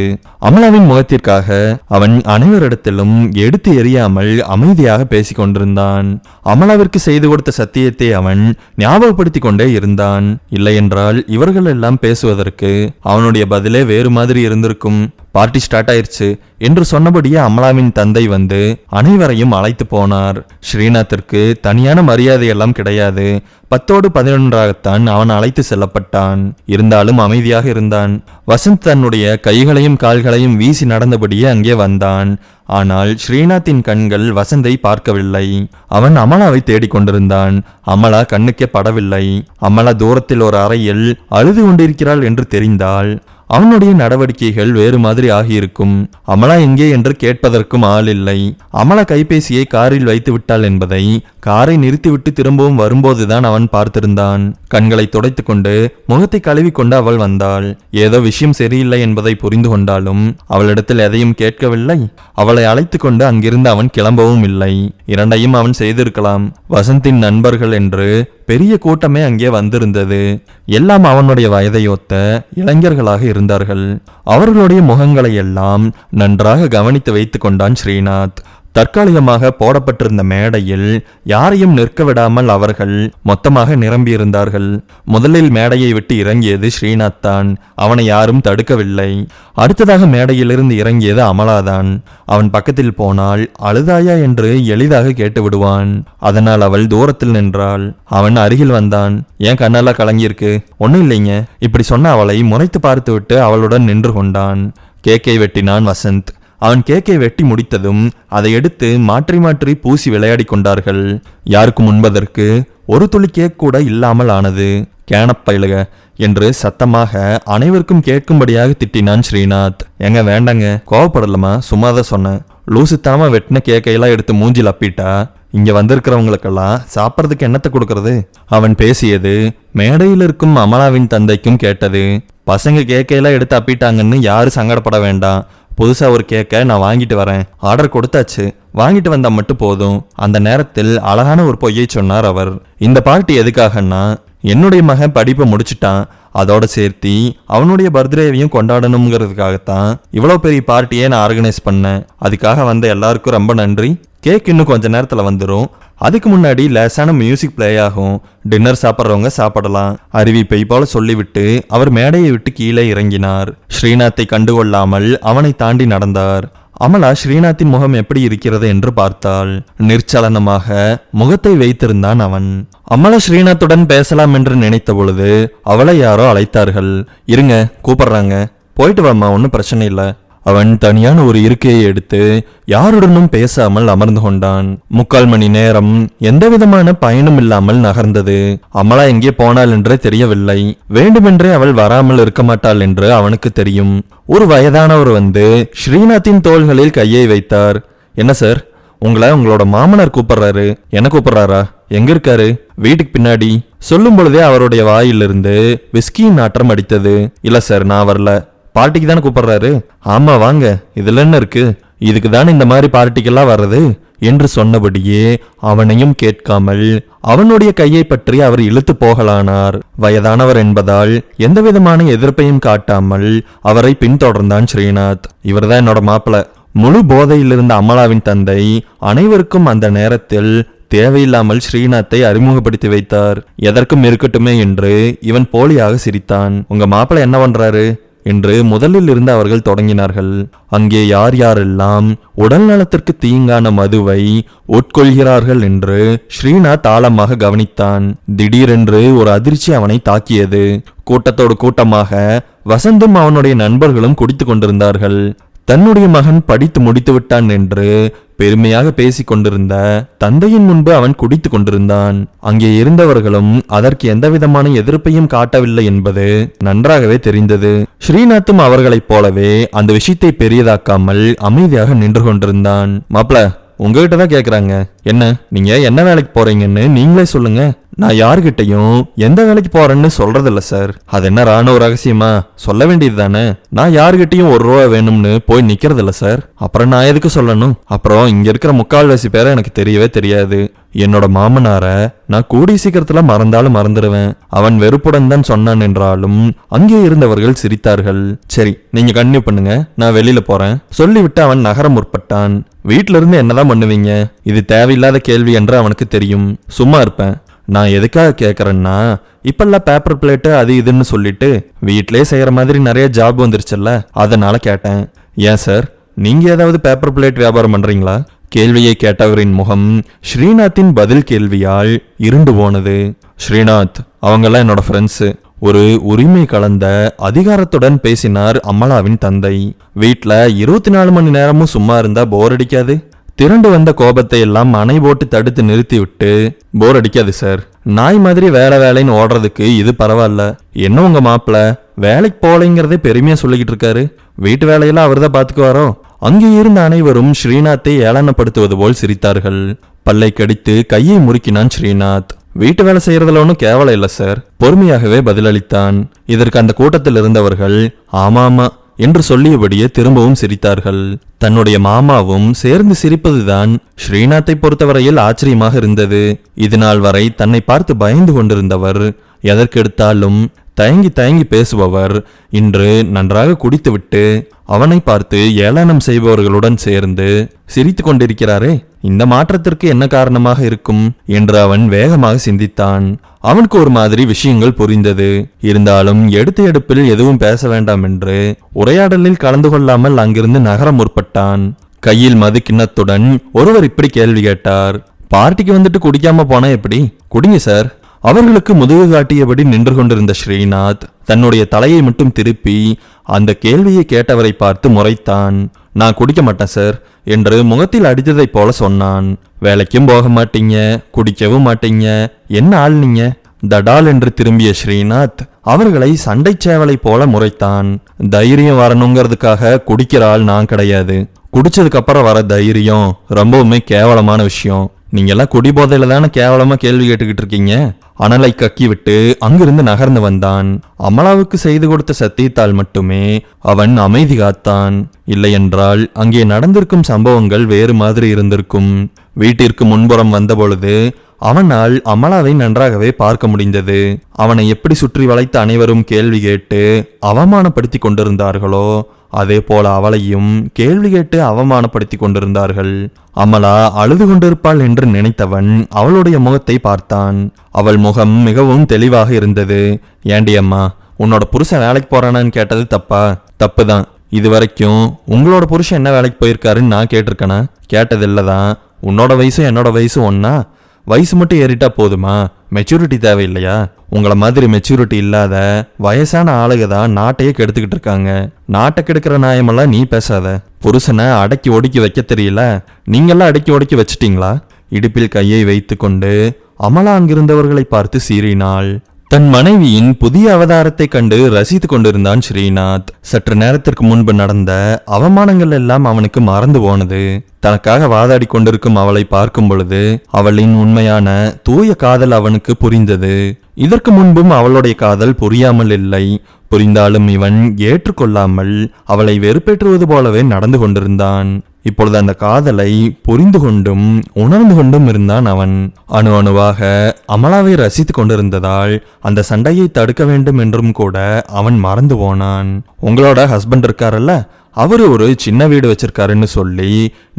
அமலாவின் முகத்திற்காக அவன் அனைவரிடத்திலும் எடுத்து எறியாமல் அமைதியாக பேசிக் கொண்டிருந்தான். அமலாவிற்கு செய்து கொடுத்த சத்தியத்தை அவன் ஞாபகப்படுத்தி கொண்டே இருந்தான். இல்லையென்றால் இவர்கள் எல்லாம் பேசுவதற்கு அவனுடைய பதிலே வேறு மாதிரி இருந்திருக்கும். பார்ட்டி ஸ்டார்ட் ஆயிருச்சு என்று சொன்னபடியே அமலாவின் தந்தை வந்து அனைவரையும் அழைத்து போனார். ஸ்ரீநாத்திற்கு தனியான மரியாதையெல்லாம் கிடையாது. 10ஓடு 11ஆகத்தான் அவன் அழைத்து செல்லப்பட்டான். இருந்தாலும் அமைதியாக இருந்தான். வசந்த் தன்னுடைய கைகளையும் கால்களையும் வீசி நடந்தபடியே அங்கே வந்தான். ஆனால் ஸ்ரீநாத்தின் கண்கள் வசந்தை பார்க்கவில்லை. அவன் அமலாவை தேடிக்கொண்டிருந்தான். அமலா கண்ணுக்கே படவில்லை. அமலா தூரத்தில் ஒரு அறையில் அழுது கொண்டிருக்கிறாள் என்று தெரிந்தால் அவனுடைய நடவடிக்கைகள் வேறு மாதிரி ஆகியிருக்கும். அமலா எங்கே என்று கேட்பதற்கும் ஆள் இல்லை. அமலா கைபேசியை காரில் வைத்து விட்டாள் என்பதை காரை நிறுத்திவிட்டு திரும்பவும் வரும்போதுதான் அவன் பார்த்திருந்தான். கண்களை துடைத்து கொண்டு முகத்தை கழுவி கொண்டு அவள் வந்தாள். ஏதோ விஷயம் சரியில்லை என்பதை புரிந்து கொண்டாலும் அவளிடத்தில் எதையும் கேட்கவில்லை. அவளை அழைத்து கொண்டு அங்கிருந்து அவன் கிளம்பவும் இல்லை. இரண்டையும் அவன் செய்திருக்கலாம். வசந்தின் நண்பர்கள் என்று பெரிய கூட்டமே அங்கே வந்திருந்தது. எல்லாம் அவனுடைய வயதையொத்த இளைஞர்களாக இருந்தார்கள். அவர்களுடைய முகங்களை எல்லாம் நன்றாக கவனித்து வைத்து கொண்டான் ஸ்ரீநாத். தற்காலிகமாக போடப்பட்டிருந்த மேடையில் யாரையும் நிற்க விடாமல் அவர்கள் மொத்தமாக நிரம்பியிருந்தார்கள். முதலில் மேடையை விட்டு இறங்கியது ஸ்ரீநாத் தான். அவனை யாரும் தடுக்கவில்லை. அடுத்ததாக மேடையிலிருந்து இறங்கியது அமலாதான். அவன் பக்கத்தில் போனால் அழுதாயா என்று எளிதாக கேட்டு விடுவான். அதனால் அவள் தூரத்தில் நின்றாள். அவன் அருகில் வந்தான். ஏன் கண்ணெல்லாம் கலங்கியிருக்கு? ஒன்னும் இல்லைங்க. இப்படி சொன்ன அவளை முறைத்து பார்த்துவிட்டு அவளுடன் நின்று கொண்டான். கேக்கை வெட்டினான் வசந்த். அவன் கேக்கை வெட்டி முடித்ததும் அதை எடுத்து மாற்றி மாற்றி பூசி விளையாடி கொண்டார்கள். யாருக்கு முன்பதற்கு ஒரு துளி கேக் கூட இல்லாமல் ஆனது. கேனப்பயிலுக என்று சத்தமாக அனைவருக்கும் கேட்கும்படியாக திட்டினான் ஸ்ரீநாத். எங்க வேண்டாங்க, கோவப்படலாமா? சும்மாதான் சொன்னேன். லூசுத்தாம வெட்டின கேக்கையெல்லாம் எடுத்து மூஞ்சில் அப்பிட்டா இங்க வந்திருக்கிறவங்களுக்கெல்லாம் சாப்பிட்றதுக்கு என்னத்தை கொடுக்கறது? அவன் பேசியது மேடையில் இருக்கும் அமலாவின் தந்தைக்கும் கேட்டது. பசங்க கேக்கையெல்லாம் எடுத்து அப்பிட்டாங்கன்னு யாரும் சங்கடப்பட வேண்டாம். புதுசா ஒரு கேக்க நான் வாங்கிட்டு வரேன். ஆர்டர் கொடுத்தாச்சு, வாங்கிட்டு வந்தா மட்டும் போதும். அந்த நேரத்தில் அழகான ஒரு பொய்யை சொன்னார் அவர். இந்த பார்ட்டி எதுக்காகன்னா, என்னுடைய மகன் படிப்பை முடிச்சுட்டான், அதோட சேர்த்தி அவனுடைய பர்த்டேவையும் கொண்டாடணுங்கிறதுக்காகத்தான் இவ்வளவு பெரிய பார்ட்டியே நான் ஆர்கனைஸ் பண்ணேன். அதுக்காக வந்த எல்லாருக்கும் ரொம்ப நன்றி. கேக் இன்னும் கொஞ்ச நேரத்துல வந்துடும். அதுக்கு முன்னாடி லேசான மியூசிக் பிளே ஆகும். டின்னர் சாப்பிட்றவங்க சாப்பிடலாம். அறிவிப்பை போல சொல்லிவிட்டு அவர் மேடையை விட்டு கீழே இறங்கினார். ஸ்ரீநாத்தை கண்டுகொள்ளாமல் அவனை தாண்டி நடந்தார். அமலா ஸ்ரீநாத்தின் முகம் எப்படி இருக்கிறது என்று பார்த்தாள். நிர்ச்சலனமாக முகத்தை வைத்திருந்தான் அவன். அமலா ஸ்ரீநாத்துடன் பேசலாம் என்று நினைத்த பொழுது அவளை யாரோ அழைத்தார்கள். இருங்க, கூப்பிடுறாங்க, போயிட்டு வாமா, ஒன்னும் பிரச்சனை இல்லை. அவன் தனியான ஒரு இருக்கையை எடுத்து யாருடனும் பேசாமல் அமர்ந்து கொண்டான். 3/4 மணி நேரம் எந்தவிதமான பயனும் இல்லாமல் நகர்ந்தது. அமலா எங்கே போனாள் என்றே தெரியவில்லை. வேண்டுமென்றே அவள் வராமல் இருக்க மாட்டாள் என்று அவனுக்கு தெரியும். ஒரு வயதானவர் வந்து ஸ்ரீநாத்தின் தோள்களில் கையை வைத்தார். என்ன சார், உங்களோட மாமனார் கூப்பிடுறாரு. என்ன கூப்பிடுறாரா? எங்க இருக்காரு? வீட்டுக்கு பின்னாடி. சொல்லும் பொழுதே அவருடைய வாயிலிருந்து விஸ்கியின் நாற்றம் அடித்தது. இல்ல சார், நான் வரல. பார்ட்டிக்கு தானே கூப்பிடுறாரு. ஆமா வாங்க, இதுல என்ன இருக்கு? இதுக்கு தானே இந்த மாதிரி பார்ட்டிக்கெல்லாம் வர்றது என்று சொன்னபடியே அவனையும் கேட்காமல் அவனுடைய கையை பற்றி அவர் இழுத்து போகலானார். வயதானவர் என்பதால் எந்தவிதமான எதிர்ப்பையும் காட்டாமல் அவரை பின்தொடர்ந்தான் ஸ்ரீநாத். இவர்தான் என்னோட மாப்பிள்ள. முழு போதையில் இருந்த அமலாவின் தந்தை அனைவருக்கும் அந்த நேரத்தில் தேவையில்லாமல் ஸ்ரீநாத்தை அறிமுகப்படுத்தி வைத்தார். எதற்கும் இருக்கட்டுமே என்று இவன் போலியாக சிரித்தான். உங்க மாப்பிள்ள என்ன பண்றாரு என்று முதலில் இருந்து அவர்கள் தொடங்கினார்கள். அங்கே யார் யாரெல்லாம் உடல் நலத்திற்கு தீங்கான மதுவை உட்கொள்கிறார்கள் என்று ஸ்ரீநாத் ஆழமாக கவனித்தான். திடீரென்று ஒரு அதிர்ச்சி அவனை தாக்கியது. கூட்டத்தோடு கூட்டமாக வசந்தும் அவனுடைய நண்பர்களும் குடித்து கொண்டிருந்தார்கள். தன்னுடைய மகன் படித்து முடித்து விட்டான் என்று பெருமையாக பேசிக் கொண்டிருந்த தந்தையின் முன்பு அவன் குடித்து கொண்டிருந்தான். அங்கே இருந்தவர்களும் அதற்கு எந்தவிதமான எதிர்ப்பையும் காட்டவில்லை என்பது நன்றாகவே தெரிந்தது. ஸ்ரீநாத்தும் அவர்களைப் போலவே அந்த விஷயத்தை பெரியதாக்காமல் அமைதியாக நின்று கொண்டிருந்தான். மாப்ள, உங்ககிட்ட தான் கேக்குறாங்க. நீங்க என்ன வேலைக்கு போறீங்கன்னு நீங்களே சொல்லுங்க. நான் யாருகிட்டையும் எந்த வேலைக்கு போறேன்னு சொல்றதில்ல சார். அது என்ன ராணுவ ரகசியமா? சொல்ல வேண்டியது தானே. நான் யாருகிட்டையும் ₹1 வேணும்னு போய் நிக்கிறது இல்ல சார். அப்புறம் நான் எதுக்கு சொல்லணும்? அப்புறம் இங்க இருக்கிற முக்கால்வாசி பேரை எனக்கு தெரியவே தெரியாது. என்னோட மாமனார நான் கூடிய சீக்கிரத்துல மறந்தாலும் மறந்துடுவேன். அவன் வெறுப்புடன் தான் சொன்னான் என்றாலும் அங்கே இருந்தவர்கள் சிரித்தார்கள். சரி, நீங்க கன்டினியூ பண்ணுங்க, நான் வெளியில போறேன் சொல்லிவிட்டு அவன் நகர முற்பட்டான். வீட்டில இருந்து என்னதான் பண்ணுவீங்க? இது தேவையில்லாத கேள்வி என்று அவனுக்கு தெரியும். சும்மா இருப்பேன். நான் எதுக்காக கேட்கறேன்னா, இப்பெல்லாம் பேப்பர் பிளேட்டு அது இதுன்னு சொல்லிட்டு வீட்டிலே செய்யற மாதிரி நிறைய ஜாப் வந்துருச்சுல்ல, அதனால கேட்டேன். ஏன் சார், நீங்க ஏதாவது பேப்பர் பிளேட் வியாபாரம் பண்றீங்களா? கேள்வியை கேட்டவரின் முகம் ஸ்ரீநாத்தின் பதில் கேள்வியால் இருண்டு போனது. ஸ்ரீநாத், அவங்கெல்லாம் என்னோட ஃப்ரெண்ட்ஸு. ஒரு உரிமை கலந்த அதிகாரத்துடன் பேசினார் அமலாவின் தந்தை. வீட்ல 24 மணி நேரமும் சும்மா இருந்தா போர் அடிக்காது? திரண்டு வந்த கோபத்தை எல்லாம் அணை போட்டு தடுத்து நிறுத்தி விட்டு, போர் அடிக்காது சார், நாய் மாதிரி வேலைன்னு ஓடுறதுக்கு இது பரவாயில்ல. என்ன உங்க மாப்பிள்ள வேலைக்கு போலைங்கிறதே பெருமையா சொல்லிக்கிட்டு இருக்காரு. வீட்டு வேலையெல்லாம் அவர் தான் பாத்துக்குவாரோ? அங்கே இருந்த அனைவரும் ஸ்ரீநாத்தை ஏளனப்படுத்துவது போல் சிரித்தார்கள். பல்லை கடித்து கையை முறுக்கினான் ஸ்ரீநாத். வீட்டு வேலை செய்யறதுல ஒன்றும் கேவலம் இல்லை சார், பொறுமையாகவே பதிலளித்தான். இதற்கு அந்த கூட்டத்தில் இருந்தவர்கள் ஆமாமா என்று சொல்லியபடியே திரும்பவும் சிரித்தார்கள். தன்னுடைய மாமாவும் சேர்ந்து சிரிப்பதுதான் ஸ்ரீநாத்தை பொறுத்தவரையில் ஆச்சரியமாக இருந்தது. இதுநாள் வரை தன்னை பார்த்து பயந்து கொண்டிருந்தவர், எதற்கெடுத்தாலும் தயங்கி தயங்கி பேசுபவர், இன்று நன்றாக குடித்துவிட்டு அவனை பார்த்து ஏளனம் செய்பவர்களுடன் சேர்ந்து சிரித்து கொண்டிருக்கிறாரே, இந்த மாற்றத்திற்கு என்ன காரணமாக இருக்கும் என்று அவன் வேகமாக சிந்தித்தான். அவனுக்கு ஒரு மாதிரி விஷயங்கள் புரிந்தது. இருந்தாலும் எடுத்த எடுப்பில் எதுவும் பேச வேண்டாம் என்று உரையாடலில் கலந்து கொள்ளாமல் அங்கிருந்து நகர முற்பட்டான். கையில் மது கிண்ணத்துடன் ஒருவர் இப்படி கேள்வி கேட்டார். பார்ட்டிக்கு வந்துட்டு குடிக்காம போனா எப்படி? குடிங்க சார். அவர்களுக்கு முதுகு காட்டியபடி நின்று கொண்டிருந்த ஸ்ரீநாத் தன்னுடைய தலையை மட்டும் திருப்பி அந்த கேள்வியை கேட்டவரை பார்த்து முறைத்தான். நான் குடிக்க மாட்டேன் சார் என்று முகத்தில் அடித்ததைப் போல சொன்னான். வேலைக்கும் போக மாட்டீங்க, குடிக்கவும் மாட்டீங்க, என்ன ஆள் நீங்க? தடால் என்று திரும்பிய ஸ்ரீநாத் அவர்களை சண்டை சேவலை போல முறைத்தான். தைரியம் வரணுங்கிறதுக்காக குடிக்கிற ஆள் நான் கிடையாது. குடிச்சதுக்கு அப்புறம் வர தைரியம் ரொம்பவுமே கேவலமான விஷயம். நீங்க எல்லாம் குடி போதையில தானே கேவலமா கேள்வி கேட்டுக்கிட்டு இருக்கீங்க. அனலை கக்கி விட்டு அங்கிருந்து நகர்ந்து வந்தான். அமலாவுக்கு செய்து கொடுத்த சத்தியத்தால் மட்டுமே அவன் அமைதி காத்தான். இல்லையென்றால் அங்கே நடந்திருக்கும் சம்பவங்கள் வேறு மாதிரி இருந்திருக்கும். வீட்டிற்கு முன்புறம் வந்தபொழுது அவனால் அமலாவை நன்றாகவே பார்க்க முடிந்தது. அவனை எப்படி சுற்றி வளைத்து அனைவரும் கேள்வி கேட்டு அவமானப்படுத்தி கொண்டிருந்தார்களோ அதே போல அவளையும் கேள்வி கேட்டு அவமானப்படுத்தி கொண்டிருந்தார்கள். அமலா அழுது கொண்டிருப்பாள் என்று நினைத்தவன் அவளுடைய முகத்தை பார்த்தான். அவள் முகம் மிகவும் தெளிவாக இருந்தது. ஏண்டி அம்மா, உன்னோட புருஷன் வேலைக்கு போறானான்னு கேட்டது தப்பா? தப்புதான். இதுவரைக்கும் உங்களோட புருஷன் என்ன வேலைக்கு போயிருக்காருன்னு நான் கேட்டிருக்கேனா? கேட்டதில்லதான். உன்னோட வயசும் என்னோட வயசும் ஒன்னா? வயசு மட்டும் ஏறிட்டா போதுமா? மெச்சூரிட்டி தேவையில்லையா? உங்களை மாதிரி மெச்சூரிட்டி இல்லாத வயசான ஆளுக தான் நாட்டையே கெடுத்துக்கிட்டு இருக்காங்க. நாட்டை கெடுக்கிற நியாயமெல்லாம் நீ பேசாத. புருஷனை அடக்கி ஒடுக்கி வைக்க தெரியல, நீங்கெல்லாம் அடக்கி ஒடுக்கி வச்சிட்டீங்களா? இடுப்பில் கையை வைத்து கொண்டு அமலா அங்கிருந்தவர்களை பார்த்து சீறினாள். தன் மனைவியின் புதிய அவதாரத்தை கண்டு ரசித்து கொண்டிருந்தான் ஸ்ரீநாத். சற்று நேரத்திற்கு முன்பு நடந்த அவமானங்கள் எல்லாம் அவனுக்கு மறந்து போனது. தனக்காக வாதாடி கொண்டிருக்கும் அவளை பார்க்கும் பொழுது அவளின் உண்மையான தூய காதல் அவனுக்கு புரிந்தது. இதற்கு முன்பும் அவளுடைய காதல் புரியாமல் இல்லை. புரிந்தாலும் இவன் ஏற்றுக்கொள்ளாமல் அவளை வெறுப்பேற்றுவது போலவே நடந்து கொண்டிருந்தான். இப்பொழுது அந்த காதலை புரிந்து கொண்டும் உணர்ந்து கொண்டும் இருந்தான் அவன். அணு அணுவாக அமலாவை ரசித்து கொண்டிருந்ததால் அந்த சண்டையை தடுக்க வேண்டும் என்றும் கூட அவன் மறந்து போனான். உங்களோட ஹஸ்பண்ட் இருக்காரல்ல, அவரு ஒரு சின்ன வீடு வச்சிருக்காருன்னு சொல்லி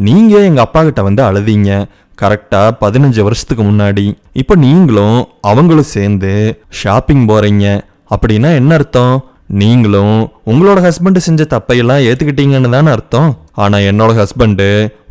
நீங்க எங்க அப்பா கிட்ட வந்து அழுதீங்க. கரெக்டா 15 வருஷத்துக்கு முன்னாடி. இப்ப நீங்களும் அவங்களும் சேர்ந்து ஷாப்பிங் போறீங்க. அப்படின்னா என்ன அர்த்தம்? நீங்களும் உங்களோட ஹஸ்பண்ட் செஞ்ச தப்பையெல்லாம் ஏத்துக்கிட்டீங்கன்னு தானே அர்த்தம். ஆனா என்னோட ஹஸ்பண்டு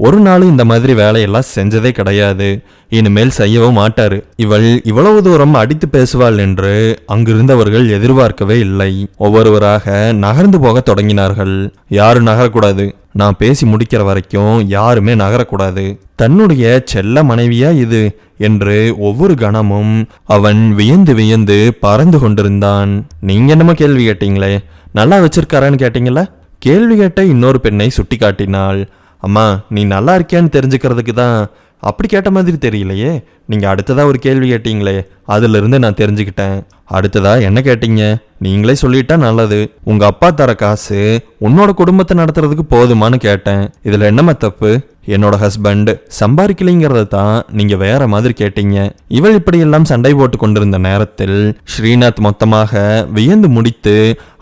ஒரு நாளும் இந்த மாதிரி வேலையெல்லாம் செஞ்சதே கிடையாது, இனிமேல் செய்யவும் மாட்டாரு. இவள் இவ்வளவு தூரம் அடித்து பேசுவாள் என்று அங்கிருந்தவர்கள் எதிர்பார்க்கவே இல்லை. ஒவ்வொருவராக நகர்ந்து போக தொடங்கினார்கள். யாரும் நகரக்கூடாது, நான் பேசி முடிக்கிற வரைக்கும் யாருமே நகரக்கூடாது. தன்னுடைய செல்ல மனைவியா இது என்று ஒவ்வொரு கணமும் அவன் வியந்து வியந்து பறந்து கொண்டிருந்தான். நீங்க என்னமோ கேள்வி கேட்டீங்களே, நல்லா வச்சிருக்காரான்னு கேட்டீங்களா? கேள்வி கேட்ட இன்னொரு பெண்ணை சுட்டி காட்டினாள். அம்மா, நீ நல்லா இருக்கியான்னு தெரிஞ்சுக்கிறதுக்கு தான். அப்படி கேட்ட மாதிரி தெரியலையே. நீங்க அடுத்ததா ஒரு கேள்வி கேட்டீங்களே, அதுல இருந்து நான் தெரிஞ்சுக்கிட்டேன். அடுத்ததா என்ன கேட்டீங்க? நீங்களே சொல்லிட்டா நல்லது. உங்க அப்பா தர காசு உன்னோட குடும்பத்தை நடத்துறதுக்கு போதுமான்னு கேட்டேன். இதுல என்னமா தப்பு? என்னோட ஹஸ்பண்ட் சம்பாதிக்கலைங்கிறத தான் நீங்க வேற மாதிரி கேட்டீங்க. இவள் இப்படியெல்லாம் சண்டை போட்டு கொண்டிருந்த நேரத்தில் ஸ்ரீநாத் மொத்தமாக வியந்து முடித்து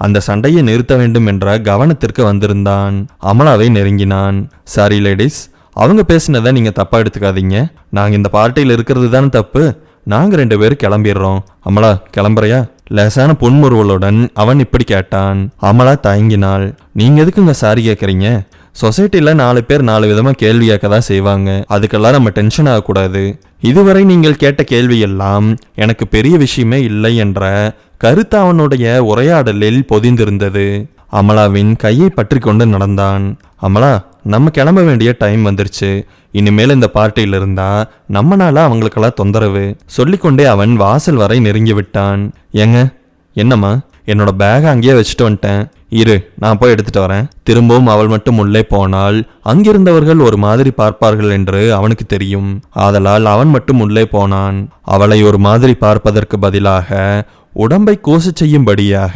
அந்த சண்டையை நிறுத்த வேண்டும் என்ற கவனத்திற்கு வந்திருந்தான். அமலாவை நெருங்கினான். சாரி லேடிஸ், அவங்க பேசினதை நீங்க தப்பா எடுத்துக்காதீங்க. நாங்க இந்த பார்ட்டியில் இருக்கிறது தானே தப்பு. நாங்க 2 பேரும் கிளம்பிடுறோம். அமலா, கிளம்புறையா? லேசான புன்முறுவலுடன் அவன் இப்படி கேட்டான். அமலா தயங்கினாள். நீங்க எதுக்குங்க சாரி கேட்கறீங்க? சொசைட்டில 4 பேர் 4 விதமா கேள்வி கேட்கதான் செய்வாங்க. அதுக்கெல்லாம் நம்ம டென்ஷன் ஆகக்கூடாது. இதுவரை நீங்கள் கேட்ட கேள்வி எல்லாம் எனக்கு பெரிய விஷயமே இல்லை என்ற கருத்து அவனுடைய உரையாடலில் பொதிந்திருந்தது. அமலாவின் கையை பற்றி கொண்டு நடந்தான். அமலா, நம்ம கிளம்ப வேண்டிய டைம் வந்துருச்சு. இனிமேல் இந்த பார்ட்டியில இருந்தா நம்மனால அவங்களுக்கெல்லாம் தொந்தரவு. சொல்லிக்கொண்டே அவன் வாசல் வரை நெருங்கி விட்டான். ஏங்க, என்னம்மா? என்னோட பேகை அங்கேயே வச்சுட்டு வந்துட்டேன். இரு, நான் போய் எடுத்துட்டு வரேன். திரும்பவும் அவள் மட்டும் உள்ளே போனால் அங்கிருந்தவர்கள் ஒரு மாதிரி பார்ப்பார்கள் என்று அவனுக்கு தெரியும். ஆதலால் அவன் மட்டும் உள்ளே போனான். அவளை ஒரு மாதிரி பார்ப்பதற்கு பதிலாக உடம்பை கூச செய்யும்படியாக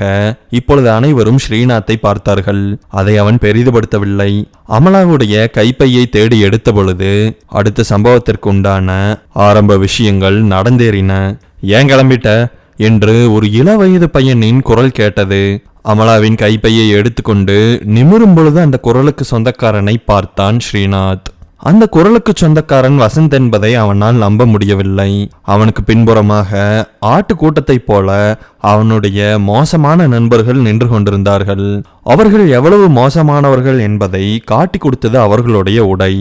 இப்பொழுது அனைவரும் ஸ்ரீநாத்தை பார்த்தார்கள். அதை அவன் பெரிதுபடுத்தவில்லை. அமலாவுடைய கைப்பையை தேடி எடுத்த பொழுது அடுத்த சம்பவத்திற்கு உண்டான ஆரம்ப விஷயங்கள் நடந்தேறின. ஏன் கிளம்பிட்ட என்று ஒரு இளவயது பையனின் குரல் கேட்டது. அமலாவின் கைப்பையை எடுத்துக்கொண்டு நிமிரும் பொழுது அந்த குரலுக்கு சொந்தக்காரனை பார்த்தான் ஸ்ரீநாத். அந்த குரலுக்கு சொந்தக்காரன் வசந்த் என்பதை அவனால் நம்ப முடியவில்லை. அவனுக்கு பின்புறமாக ஆட்டு கூட்டத்தைப் போல அவனுடைய மோசமான நண்பர்கள் நின்று கொண்டிருந்தார்கள். அவர்கள் எவ்வளவு மோசமானவர்கள் என்பதை காட்டி கொடுத்தது அவர்களுடைய உடை.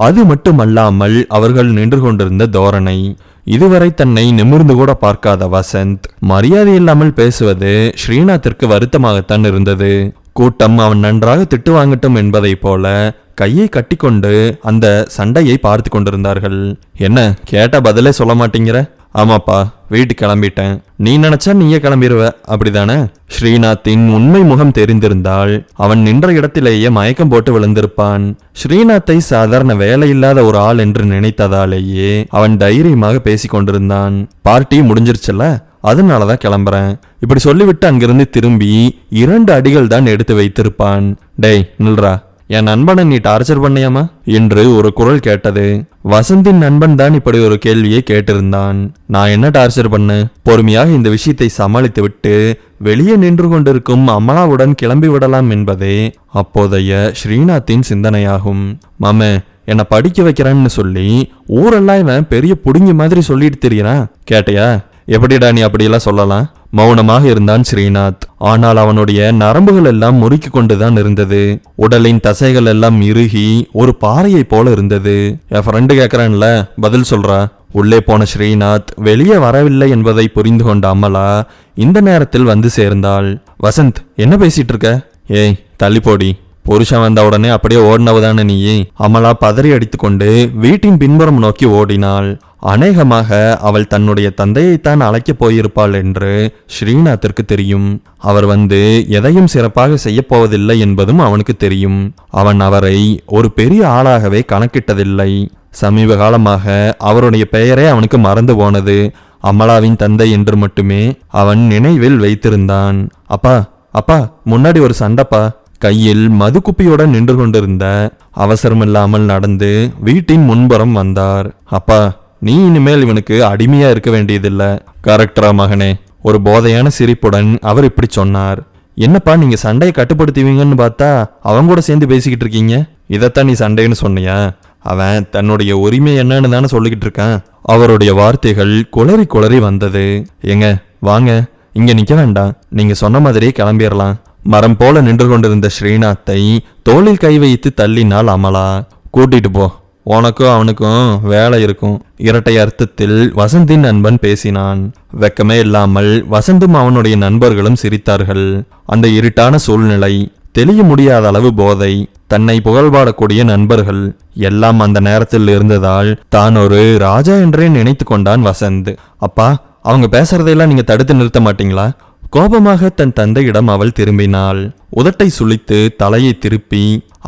அது மட்டுமல்லாமல் அவர்கள் நின்று கொண்டிருந்த தோரணை. இதுவரை தன்னை நிமிர்ந்து கூட பார்க்காத வசந்த் மரியாதை இல்லாமல் பேசுவது ஸ்ரீநாத்திற்கு வருத்தமாகத்தான் இருந்தது. கூட்டம் அவன் நன்றாக திட்டு வாங்கட்டும் என்பதை போல கையை கட்டிக்கொண்டு அந்த சண்டையை பார்த்து கொண்டிருந்தார்கள். என்ன கேட்ட பதிலே சொல்ல மாட்டேங்கிற? ஆமாப்பா, வீட்டுக்கு கிளம்பிட்டேன். நீ நினைச்சா நீயே கிளம்பிடுவ, அப்படிதானே? ஸ்ரீநாத்தின் உண்மை முகம் தெரிந்திருந்தால் அவன் நின்ற இடத்திலேயே மயக்கம் போட்டு விழுந்திருப்பான். ஸ்ரீநாத்தை சாதாரண வேலையில்லாத ஒரு ஆள் என்று நினைத்ததாலேயே அவன் தைரியமாக பேசி கொண்டிருந்தான். பார்ட்டி முடிஞ்சிருச்சுல்ல, அதனாலதான் கிளம்புறேன். இப்படி சொல்லிவிட்டு அங்கிருந்து திரும்பி 2 அடிகள் தான் எடுத்து வைத்திருப்பான். டேய் நில்றா, என் நண்பனை நீ டார்ச்சர் பண்ணியாமா என்று ஒரு குரல் கேட்டது. வசந்தின் நண்பன் தான் இப்படி ஒரு கேள்வியை கேட்டிருந்தான். நான் என்ன டார்ச்சர் பண்ண? பொறுமையாக இந்த விஷயத்தை சமாளித்து விட்டு வெளியே நின்று கொண்டிருக்கும் அமலாவுடன் கிளம்பி விடலாம் என்பதே அப்போதைய ஸ்ரீநாத்தின் சிந்தனையாகும். மாமே, என்னை படிக்க வைக்கிறான்னு சொல்லி ஊரெல்லாம் இவன் பெரிய புடுங்கி மாதிரி சொல்லிட்டு தெரியுறான். கேட்டையா? எப்படிடா நீ அப்படியெல்லாம் சொல்லலாம்? மௌனமாக இருந்தான் ஸ்ரீநாத். ஆனால் அவனுடைய நரம்புகள் எல்லாம் முறுக்கி கொண்டுதான் இருந்தது. உடலின் தசைகள் எல்லாம் இறுகி ஒரு பாறையை போல இருந்தது. என் ஃப்ரெண்டு கேட்கறான்ல, பதில் சொல்றா. உள்ளே போன ஸ்ரீநாத் வெளியே வரவில்லை என்பதை புரிந்து கொண்ட அமலா இந்த நேரத்தில் வந்து சேர்ந்தாள். வசந்த், என்ன பேசிட்டு இருக்க? ஏய் தள்ளி போடி. புருஷன் வந்த உடனே அப்படியே ஓடினவுதானே நீ? அமலா பதறி அடித்துக்கொண்டு வீட்டின் பின்புறம் நோக்கி ஓடினாள். அநேகமாக அவள் தன்னுடைய தந்தையைத்தான் அழைக்கப் போயிருப்பாள் என்று ஸ்ரீநாத்திற்கு தெரியும். அவர் வந்து எதையும் சிறப்பாக செய்யப்போவதில்லை என்பதும் அவனுக்கு தெரியும். அவன் அவரை ஒரு பெரிய ஆளாகவே கணக்கிட்டதில்லை. சமீப காலமாக அவருடைய பெயரே அவனுக்கு மறந்து போனது. அமலாவின் தந்தை என்று மட்டுமே அவன் நினைவில் வைத்திருந்தான். அப்பா, அப்பா, முன்னாடி ஒரு சண்டைப்பா. கையில் மதுக்குப்பியுடன் நின்று கொண்டிருந்த அவசரமில்லாமல் நடந்து வீட்டின் முன்புறம் வந்தார். அப்பா, நீ இனிமேல் இவனுக்கு அடிமையா இருக்க வேண்டியதில்லை. கரெக்டரா மகனே? ஒரு போதையான சிரிப்புடன் அவர் இப்படி சொன்னார். என்னப்பா, நீங்க சண்டையை கட்டுப்படுத்துவீங்கன்னு பார்த்தா அவங்க கூட சேர்ந்து பேசிக்கிட்டு இருக்கீங்க. இதைத்தான் நீ சண்டைன்னு சொன்னியா? அவன் தன்னுடைய உரிமை என்னன்னு தானே சொல்லிக்கிட்டு இருக்கான். அவருடைய வார்த்தைகள் குளறி குளறி வந்தது. ஏங்க வாங்க, இங்க நிக்க வேண்டாம், நீங்க சொன்ன மாதிரியே கிளம்பிடலாம். மரம் போல நின்று கொண்டிருந்த ஸ்ரீநாத்தை தோளில் கை வைத்து தள்ளினாள் அமலா. கூட்டிட்டு போ, உனக்கும் அவனுக்கும் வேலை இருக்கும். இரட்டை அர்த்தத்தில் வசந்தின் நண்பன் பேசினான். வெக்கமே இல்லாமல் வசந்தும் அவனுடைய நண்பர்களும் சிரித்தார்கள். அந்த இருட்டான சூழ்நிலை தெளிய முடியாத அளவு போதை, தன்னை புகழ்பாடக்கூடிய நண்பர்கள் எல்லாம் அந்த நேரத்தில் இருந்ததால் தான் ஒரு ராஜா என்றே நினைத்து கொண்டான் வசந்த். அப்பா, அவங்க பேசுறதையெல்லாம் நீங்க தடுத்து நிறுத்த மாட்டீங்களா? கோபமாக தன் தந்தையிடம் அவள் திரும்பினாள். உதட்டை சுளித்து தலையை திருப்பி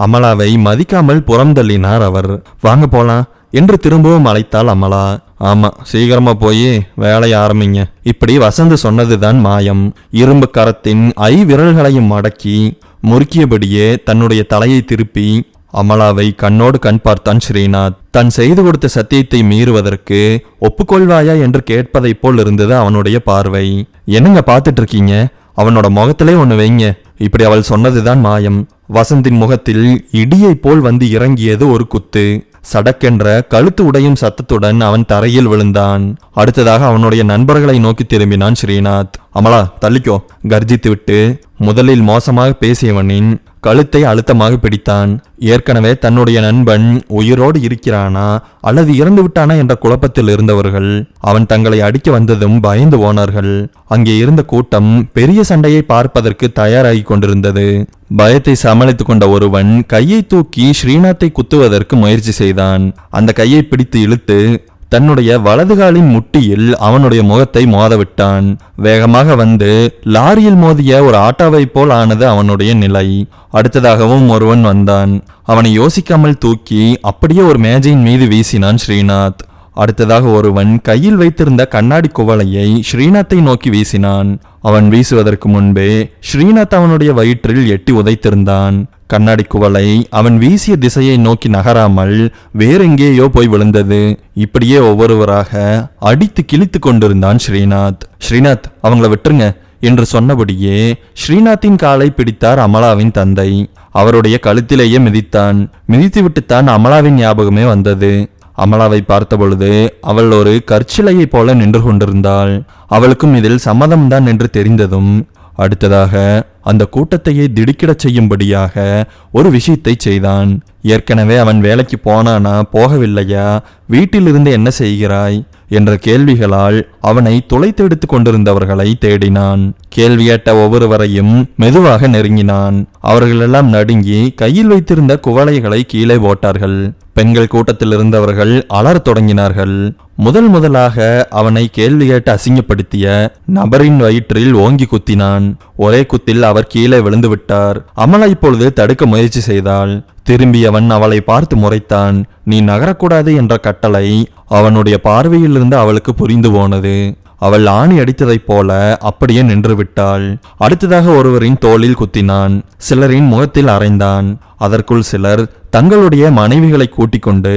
அமலாவை மதிக்காமல் புறம் தள்ளினார் அவர். வாங்க போலாம் என்று திரும்பவும் அழைத்தாள் அமலா. ஆமா, சீக்கிரமா போய் வேலையை ஆரம்பிங்க. இப்படி வசந்த் சொன்னதுதான் மாயம். இரும்பு கரத்தின் விரல்களையும் மடக்கி முறுக்கியபடியே தன்னுடைய தலையை திருப்பி அமலாவை கண்ணோடு கண் பார்த்தான் ஸ்ரீநாத். தான் செய்து கொடுத்த சத்தியத்தை மீறுவதற்கு ஒப்புக்கொள்வாயா என்று கேட்பதைப் போல் இருந்தது அவனுடைய பார்வை. என்னங்க பார்த்துட்டு இருக்கீங்க? அவனோட முகத்திலே ஒண்ணு வைங்க. இப்படி அவள் சொன்னதுதான் மாயம். வசந்தின் முகத்தில் இடியை போல் வந்து இறங்கியது ஒரு குத்து. சடக்கென்ற கழுத்து உடையும் சத்தத்துடன் அவன் தரையில் விழுந்தான். அடுத்ததாக அவனுடைய நண்பர்களை நோக்கி திரும்பினான் ஸ்ரீநாத். அமலா, தள்ளிக்கோ, கர்ஜித்து விட்டு முதலில் மோசமாக பேசியவனின் கழுத்தை அழுத்தமாக பிடித்தான். ஏற்கனவே தன்னுடைய நண்பன் உயிரோடு இருக்கிறானா அல்லது இறந்து விட்டானா என்ற குழப்பத்தில் இருந்தவர்கள் அவன் தங்களை அடிக்க வந்ததும் பயந்து போனார்கள். அங்கே இருந்த கூட்டம் பெரிய சண்டையை பார்ப்பதற்கு தயாராகி கொண்டிருந்தது. பயத்தை சமாளித்துக் கொண்ட ஒருவன் கையை தூக்கி ஸ்ரீநாத்தை குத்துவதற்கு முயற்சி செய்தான். அந்த கையை பிடித்து இழுத்து தன்னுடைய வலதுகாலின் முட்டியில் அவனுடைய முகத்தை மோதவிட்டான். வேகமாக வந்து லாரியில் மோதிய ஒரு ஆட்டோவை போல் ஆனது அவனுடைய நிலை. அடுத்ததாகவும் ஒருவன் வந்தான். அவனை யோசிக்காமல் தூக்கி அப்படியே ஒரு மேஜையின் மீது வீசினான் ஸ்ரீநாத். அடுத்ததாக ஒருவன் கையில் வைத்திருந்த கண்ணாடி குவளையை ஸ்ரீநாத்தை நோக்கி வீசினான். அவன் வீசுவதற்கு முன்பே ஸ்ரீநாத் அவனுடைய வயிற்றில் எட்டி உதைத்திருந்தான். கண்ணாடி குவளை அவன் வீசிய திசையை நோக்கி நகராமல் வேறெங்கேயோ போய் விழுந்தது. இப்படியே ஒவ்வொருவராக அடித்து கிழித்து கொண்டிருந்தான் ஸ்ரீநாத். ஸ்ரீநாத், அவங்கள விட்டுருங்க என்று சொன்னபடியே ஸ்ரீநாத்தின் காலை பிடித்தார் அமலாவின் தந்தை. அவருடைய கழுத்திலேயே மிதித்தான். மிதித்துவிட்டுத்தான் அமலாவின் ஞாபகமே வந்தது. அமலாவை பார்த்தபொழுது அவள் ஒரு கற்சிலையை போல நின்று கொண்டிருந்தாள். அவளுக்கும் இதில் சம்மதம்தான் என்று தெரிந்ததும் அடுத்ததாக அந்த கூட்டத்தையே திடுக்கிடச் செய்யும்படியாக ஒரு விஷயத்தை செய்தான். ஏற்கனவே அவன் வேலைக்கு போனானா போகவில்லையா, வீட்டிலிருந்து என்ன செய்கிறாய் என்ற கேள்விகளால் அவனை துளைத்தெடுத்து கொண்டிருந்தவர்களை தேடினான். கேள்வி கேட்ட ஒவ்வொருவரையும் மெதுவாக நெருங்கினான். அவர்களெல்லாம் நடுங்கி கையில் வைத்திருந்த குவளைகளை கீழே போட்டார்கள். பெண்கள் கூட்டத்தில் இருந்தவர்கள் அலறத் தொடங்கினார்கள். முதலாக அவனை கேள்வி கேட்டு அசிங்கப்படுத்திய நபரின் வயிற்றில் ஓங்கி குத்தினான். ஒரே குத்தில் அவர் கீழே விழுந்து விட்டார். அமலா இப்பொழுது தடுக்க முயற்சி செய்தாள். திரும்பியவன் அவளை பார்த்து முறைத்தான். நீ நகரக்கூடாது என்ற கட்டளை அவனுடைய பார்வையிலிருந்து அவளுக்கு புரிந்து போனது. அவள் ஆணி அடித்ததைப் போல அப்படியே நின்று விட்டாள். அடுத்ததாக ஒருவரின் தோளில் குத்தினான். சிலரின் முகத்தில் அறைந்தான். அதற்குள் சிலர் தங்களுடைய மனைவிகளை கூட்டிக் கொண்டு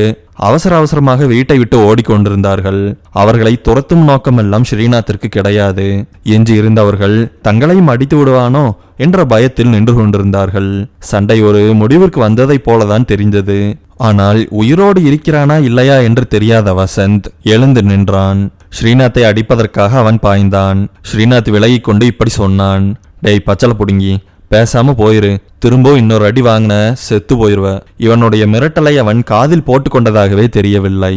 அவசரமாக வீட்டை விட்டு ஓடிக்கொண்டிருந்தார்கள். அவர்களை துரத்தும் நோக்கமெல்லாம் ஸ்ரீநாத்திற்கு கிடையாது. எஞ்சி இருந்தவர்கள் தங்களையும் அடித்து விடுவானோ என்ற பயத்தில் நின்று கொண்டிருந்தார்கள். சண்டை ஒரு முடிவிற்கு வந்ததைப் போலதான் தெரிந்தது. ஆனால் உயிரோடு இருக்கிறானா இல்லையா என்று தெரியாத வசந்த் எழுந்து நின்றான். ஸ்ரீநாத்தை அடிப்பதற்காக அவன் பாய்ந்தான். ஸ்ரீநாத் விலகிக் கொண்டு இப்படி சொன்னான். டேய் பச்சளை புடுங்கி, பேசாம போயிரு. திரும்ப இன்னொரு அடி வாங்கின செத்து போயிருவ. இவனுடைய மிரட்டலை அவன் காதில் போட்டு கொண்டதாகவே தெரியவில்லை.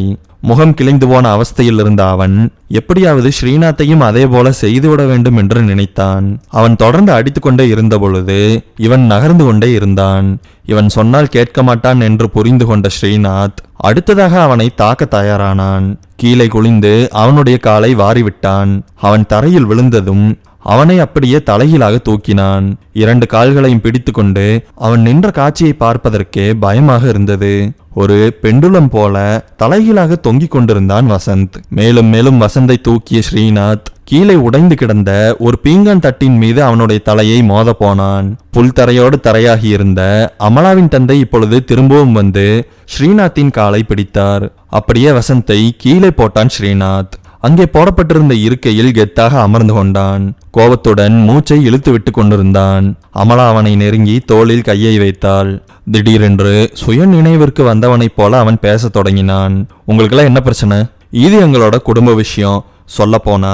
முகம் கிழிந்து போன அவஸ்தையில் இருந்த அவன் எப்படியாவது ஸ்ரீநாத்தையும் அதே போல செய்துவிட வேண்டும் என்று நினைத்தான். அவன் தொடர்ந்து அடித்து கொண்டே இருந்த பொழுது இவன் நகர்ந்து கொண்டே இருந்தான். இவன் சொன்னால் கேட்க மாட்டான் என்று புரிந்து கொண்ட ஸ்ரீநாத் அடுத்ததாக அவனை தாக்க தயாரானான். கீழே குனிந்து அவனுடைய காலை வாரிவிட்டான். அவன் தரையில் விழுந்ததும் அவனை அப்படியே தலைகீழாக தூக்கினான். 2 கால்களையும் பிடித்து கொண்டு அவன் நின்ற காட்சியை பார்ப்பதற்கே பயமாக இருந்தது. ஒரு பெண்டுலம் போல தலைகீழாக தொங்கிக் கொண்டிருந்தான் வசந்த். மேலும் மேலும் வசந்தை தூக்கிய ஸ்ரீநாத் கீழே உடைந்து கிடந்த ஒரு பீங்கான் தட்டின் மீது அவனுடைய தலையை மோத போனான். புல் தரையோடு தரையாகி இருந்த அமலாவின் தந்தை இப்பொழுது திரும்பவும் வந்து ஸ்ரீநாத்தின் காலை பிடித்தார். அப்படியே வசந்தை கீழே போட்டான் ஸ்ரீநாத். அங்கே போடப்பட்டிருந்த இருக்கையில் கெத்தாக அமர்ந்து கொண்டான். கோபத்துடன் மூச்சை இழுத்து விட்டு கொண்டிருந்தான். அமலா அவனை நெருங்கி தோளில் கையை வைத்தாள். திடீரென்று சுய நினைவிற்கு வந்தவனைப் போல அவன் பேசத் தொடங்கினான். உங்களுக்கெல்லாம் என்ன பிரச்சனை? இது எங்களோட குடும்ப விஷயம். சொல்ல போனா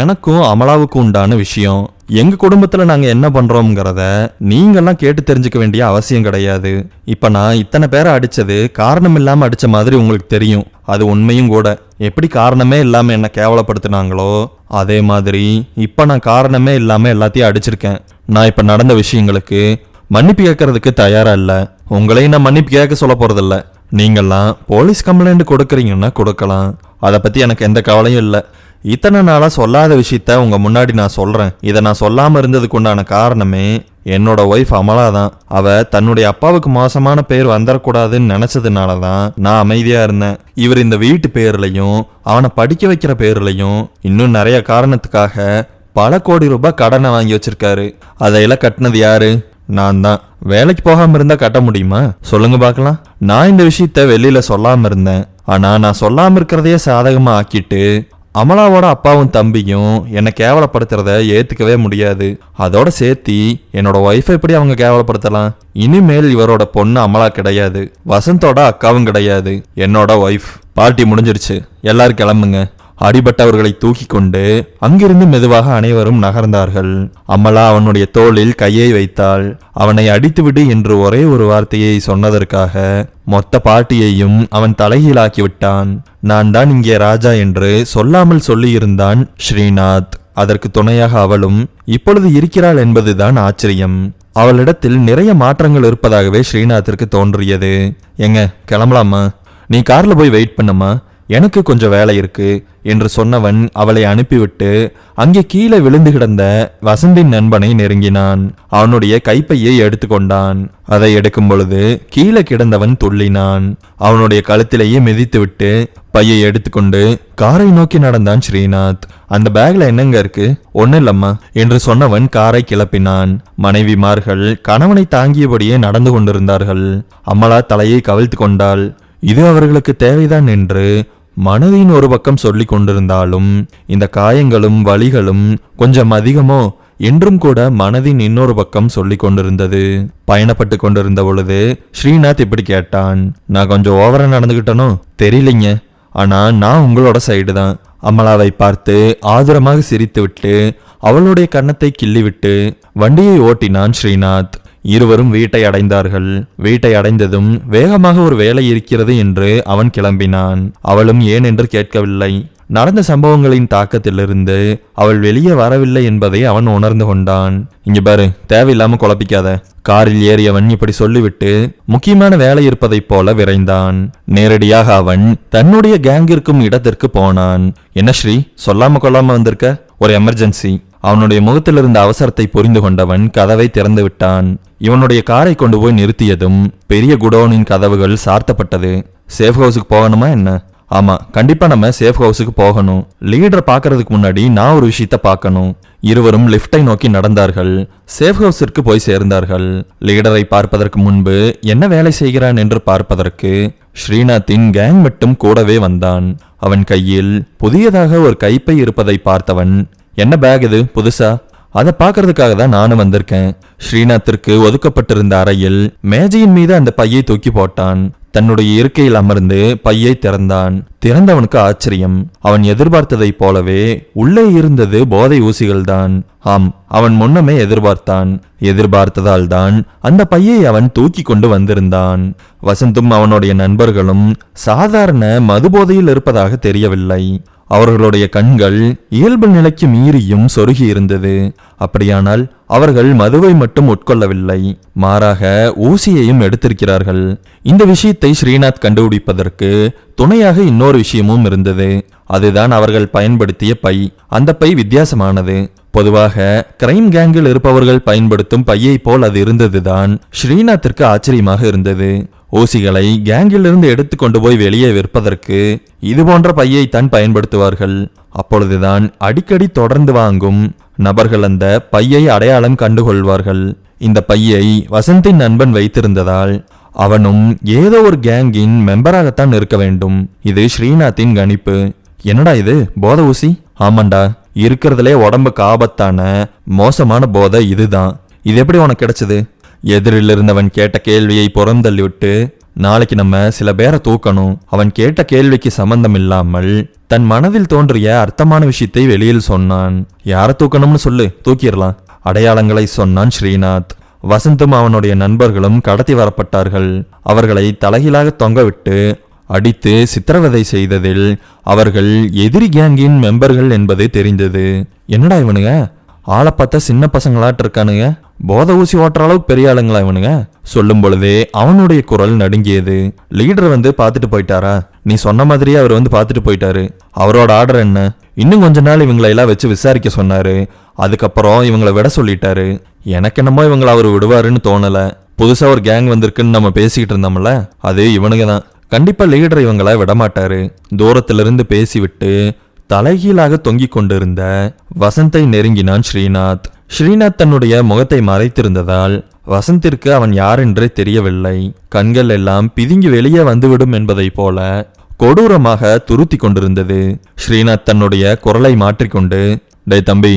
எனக்கும் அமலாவுக்கும் உண்டான விஷயம். எங்க குடும்பத்துல நாங்க என்ன பண்றோம்ங்கிறத நீங்கெல்லாம் கேட்டு தெரிஞ்சுக்க வேண்டிய அவசியம் கிடையாது. இப்ப நான் இத்தனை பேரை அடிச்சது காரணம் இல்லாம அடிச்ச மாதிரி உங்களுக்கு தெரியும். அது உண்மையும் கூட. எப்படி காரணமே இல்லாம என்ன கேவலப்படுத்தினாங்களோ அதே மாதிரி இப்ப நான் காரணமே இல்லாம எல்லாத்தையும் அடிச்சிருக்கேன். நான் இப்ப நடந்த விஷயங்களுக்கு மன்னிப்பு கேட்கறதுக்கு தயாரா இல்ல. உங்களையும் நான் மன்னிப்பு கேட்க சொல்ல போறதில்ல. நீங்கெல்லாம் போலீஸ் கம்ப்ளைண்ட் கொடுக்கறீங்கன்னா கொடுக்கலாம், அதை பத்தி எனக்கு எந்த கவலையும் இல்லை. இத்தனை நாளா சொல்லாத விஷயத்த உங்க முன்னாடி நான் சொல்றேன். இதை நான் சொல்லாம இருந்ததுக்கு உண்டான காரணமே என்னோட ஒய்ஃப் அமலா தான். அவ தன்னுடைய அப்பாவுக்கு மோசமான பேர் வந்துடக்கூடாதுன்னு நினைச்சதுனாலதான் நான் அமைதியா இருந்தேன். இவர் இந்த வீட்டு பேர்லையும் அவனை படிக்க வைக்கிற பேர்லையும் இன்னும் நிறைய காரணத்துக்காக பல கோடி ரூபாய் கடனை வாங்கி வச்சிருக்காரு. அதையெல்லாம் கட்டினது யாரு? நான் தான். வேலைக்கு போகாம இருந்தா கட்ட முடியுமா சொல்லுங்க பார்க்கலாம். நான் இந்த விஷயத்த வெளியில சொல்லாம இருந்தேன். ஆனா நான் சொல்லாம இருக்கிறதையே சாதகமா ஆக்கிட்டு அமலாவோட அப்பாவும் தம்பியும் என்னை கேவலப்படுத்துறத ஏத்துக்கவே முடியாது. அதோட சேர்த்தி என்னோட ஒய்ஃபை எப்படி அவங்க கேவலப்படுத்தலாம்? இனிமேல் இவரோட பொண்ணு அமலா கிடையாது, வசந்தோட அக்காவும் கிடையாது, என்னோட ஒய்ஃப். பார்ட்டி முடிஞ்சிருச்சு, எல்லாரும் கிளம்புங்க. அடிபட்டவர்களை தூக்கி கொண்டு அங்கிருந்து மெதுவாக அனைவரும் நகர்ந்தார்கள். அமலா அவனுடைய தோளில் கையை வைத்தாள். அவனை அடித்துவிடு என்று ஒரே ஒரு வார்த்தையை சொன்னதற்காக மொத்த பார்ட்டியையும் அவன் தலைகீழாக்கி விட்டான். நான் தான் இங்கே ராஜா என்று சொல்லாமல் சொல்லியிருந்தான் ஸ்ரீநாத். அதற்கு துணையாக அவளும் இப்பொழுது இருக்கிறாள் என்பதுதான் ஆச்சரியம். அவளிடத்தில் நிறைய மாற்றங்கள் இருப்பதாகவே ஸ்ரீநாத்திற்கு தோன்றியது. எங்க கிளம்பலாமா? நீ கார்ல போய் வெயிட் பண்ணமா, எனக்கு கொஞ்சம் வேலை இருக்கு என்று சொன்னவன் அவளை அனுப்பிவிட்டு அங்கே கீழே விழுந்து கிடந்த வசந்தின் நண்பனை நெருங்கினான். அவனுடைய கைப்பையை எடுத்துக்கொண்டான். அதை எடுக்கும் பொழுது கீழே கிடந்தவன் துள்ளினான். அவனுடைய கழுத்திலேயே மிதித்துவிட்டு பையை எடுத்துக்கொண்டு காரை நோக்கி நடந்தான் ஸ்ரீநாத். அந்த பேக்ல என்னங்க இருக்கு? ஒன்னும் இல்லம்மா என்று சொன்னவன் காரை கிளப்பினான். மனைவிமார்கள் கணவனை தாங்கியபடியே நடந்து கொண்டிருந்தார்கள். அமலா தலையை கவிழ்த்து கொண்டாள். இது அவர்களுக்கு தேவைதான் என்று மனதின் ஒரு பக்கம் சொல்லி கொண்டிருந்தாலும் இந்த காயங்களும் வலிகளும் கொஞ்சம் அதிகமோ என்றும் கூட மனதின் இன்னொரு பக்கம் சொல்லி கொண்டிருந்தது. பயணப்பட்டு கொண்டிருந்த பொழுது ஸ்ரீநாத் இப்படி கேட்டான். நான் கொஞ்சம் ஓவரா நடந்துகிட்டனோ தெரியலைங்க, ஆனா நான் உங்களோட சைடு தான். அமலாவை பார்த்து ஆதுரமாக சிரித்துவிட்டு அவளுடைய கன்னத்தை கிள்ளிவிட்டு வண்டியை ஓட்டினான் ஸ்ரீநாத். இருவரும் வீட்டை அடைந்தார்கள். வீட்டை அடைந்ததும் வேகமாக ஒரு வேலை இருக்கிறது என்று அவன் கிளம்பினான். அவளும் ஏன் என்று கேட்கவில்லை. நடந்த சம்பவங்களின் தாக்கத்திலிருந்து அவள் வெளியே வரவில்லை என்பதை அவன் உணர்ந்து கொண்டான். இங்க பாரு, தேவையில்லாம குழப்பிக்காத. காரில் ஏறியவன் இப்படி சொல்லிவிட்டு முக்கியமான வேலை இருப்பதைப் போல விரைந்தான். நேரடியாக அவன் தன்னுடைய கேங் இருக்கும் இடத்திற்கு போனான். என்ன ஸ்ரீ, சொல்லாம கொள்ளாம வந்திருக்க? ஒரு எமர்ஜென்சி. அவனுடைய முகத்தில் இருந்த அவசரத்தை புரிந்து கொண்டவன் கதவை திறந்து விட்டான். இவனுடைய காரை கொண்டு போய் நிறுத்தியதும் பெரிய குடோனின் கதவுகள் சார்த்தப்பட்டது. சேஃப் ஹவுஸுக்கு போகணுமா என்ன? ஆமா, கண்டிப்பா நம்ம சேஃப் ஹவுஸுக்கு போகணும். லீடர் பாக்குறதுக்கு முன்னாடி நான் ஒரு விஷயத்த பார்க்கணும். இருவரும் லிப்டை நோக்கி நடந்தார்கள். சேஃப் ஹவுஸிற்கு போய் சேர்ந்தார்கள். லீடரை பார்ப்பதற்கு முன்பு என்ன வேலை செய்கிறான் என்று பார்ப்பதற்கு ஸ்ரீநாத்தின் கேங் மட்டும் கூடவே வந்தான். அவன் கையில் புதியதாக ஒரு கைப்பை இருப்பதை பார்த்தவன், என்ன பேக் இது புதுசா? அதை பார்க்கறதுக்காக தான் நானும் வந்திருக்கேன். ஸ்ரீநாத்திற்கு ஒதுக்கப்பட்டிருந்த அறையில் மேஜையின் மீது அந்த பையை தூக்கி போட்டான். தன்னுடைய இருக்கையில் அமர்ந்து பையை திறந்தான். திறந்தவனுக்கு ஆச்சரியம். அவன் எதிர்பார்த்ததைப் போலவே உள்ளே இருந்தது போதை ஊசிகள் தான். ஆம், அவன் முன்னமே எதிர்பார்த்ததால் தான் அந்த பையை அவன் தூக்கி கொண்டு வந்திருந்தான். வசந்தும் அவனுடைய நண்பர்களும் சாதாரண மதுபோதையில் இருப்பதாக தெரியவில்லை. அவர்களுடைய கண்கள் இயல்பு நிலைக்கு மீறியும் சொருகி இருந்தது. அப்படியானால் அவர்கள் மதுவை மட்டும் உட்கொள்ளவில்லை, மாறாக ஊசியையும் எடுத்திருக்கிறார்கள். இந்த விஷயத்தை ஸ்ரீநாத் கண்டுபிடிப்பதற்கு துணையாக இன்னொரு விஷயமும் இருந்தது. அதுதான் அவர்கள் பயன்படுத்திய பை. அந்த பை வித்தியாசமானது. பொதுவாக கிரைம் கேங்கில் இருப்பவர்கள் பயன்படுத்தும் பையை போல் அது இருந்ததுதான் ஸ்ரீநாத்திற்கு ஆச்சரியமாக இருந்தது. ஊசிகளை கேங்கிலிருந்து எடுத்து கொண்டு போய் வெளியே விற்பதற்கு இது போன்ற பையைத்தான் பயன்படுத்துவார்கள். அப்பொழுதுதான் அடிக்கடி தொடர்ந்து வாங்கும் நபர்கள் அந்த பையை அடையாளம் கண்டுகொள்வார்கள். இந்த பையை வசந்தின் நண்பன் வைத்திருந்ததால் அவனும் ஏதோ ஒரு கேங்கின் மெம்பராகத்தான் இருக்க வேண்டும். இது ஸ்ரீநாத்தின் கணிப்பு. என்னடா இது, போதை ஊசி? ஆமாண்டா, இருக்கிறதுலே உடம்புக்கு ஆபத்தான மோசமான போதை இதுதான். இது எப்படி உனக்கு கிடைச்சது? எதிரில் இருந்தவன் கேட்ட கேள்வியை புறந்தள்ளிவிட்டு, நாளைக்கு நம்ம சில பேரை தூக்கணும். அவன் கேட்ட கேள்விக்கு சம்பந்தம் இல்லாமல் தன் மனதில் தோன்றிய அர்த்தமான விஷயத்தை வெளியில் சொன்னான். யாரை தூக்கணும்னு சொல்லு, தூக்கிடலாம். அடையாளங்களை சொன்னான் ஸ்ரீநாத். வசந்தும் அவனுடைய நண்பர்களும் கடத்தி வரப்பட்டார்கள். அவர்களை தலைகீழாக தொங்கவிட்டு அடித்து சித்திரவதை செய்ததில் அவர்கள் எதிரி கேங்கின் மெம்பர்கள் என்பது தெரிந்தது. என்னடா இவனுங்க, ஆளை பார்த்தா சின்ன பசங்களாட்டு இருக்கானுங்க. போதை ஊசி ஓட்டுற அளவுக்கு பெரிய ஆளுங்களா இவனுங்க? சொல்லும் பொழுதே அவனுடைய குரல் நடுங்கியது. லீடர் வந்து பார்த்துட்டு போயிட்டாரா? நீ சொன்ன மாதிரியே அவர் வந்து பார்த்துட்டு போயிட்டாரு. அவரோட ஆர்டர் என்ன? இன்னும் கொஞ்ச நாள் இவங்களை எல்லாம் வச்சு விசாரிக்க சொன்னாரு. அதுக்கப்புறம் இவங்களை விட சொல்லிட்டாரு. எனக்கு என்னமோ இவங்களை அவர் விடுவாருன்னு தோணல. புதுசா ஒரு கேங் வந்திருக்குன்னு நம்ம பேசிக்கிட்டு இருந்தோம்ல, அது இவனுங்க தான். கண்டிப்பா லீடர் இவங்களை விடமாட்டாரு. தூரத்திலிருந்து பேசிவிட்டு தலைகீழாக தொங்கிக் கொண்டிருந்த வசந்தை நெருங்கினான் ஸ்ரீநாத். ஸ்ரீநாத் தன்னுடைய முகத்தை மறைத்திருந்ததால் வசந்திற்கு அவன் யார் என்றே தெரியவில்லை. கண்கள் எல்லாம் பிதுங்கி வெளியே வந்துவிடும் என்பதை போல கொடூரமாக துருத்தி கொண்டிருந்தது. ஸ்ரீநாத் தன்னுடைய குரலை மாற்றிக்கொண்டு, டே தம்பி,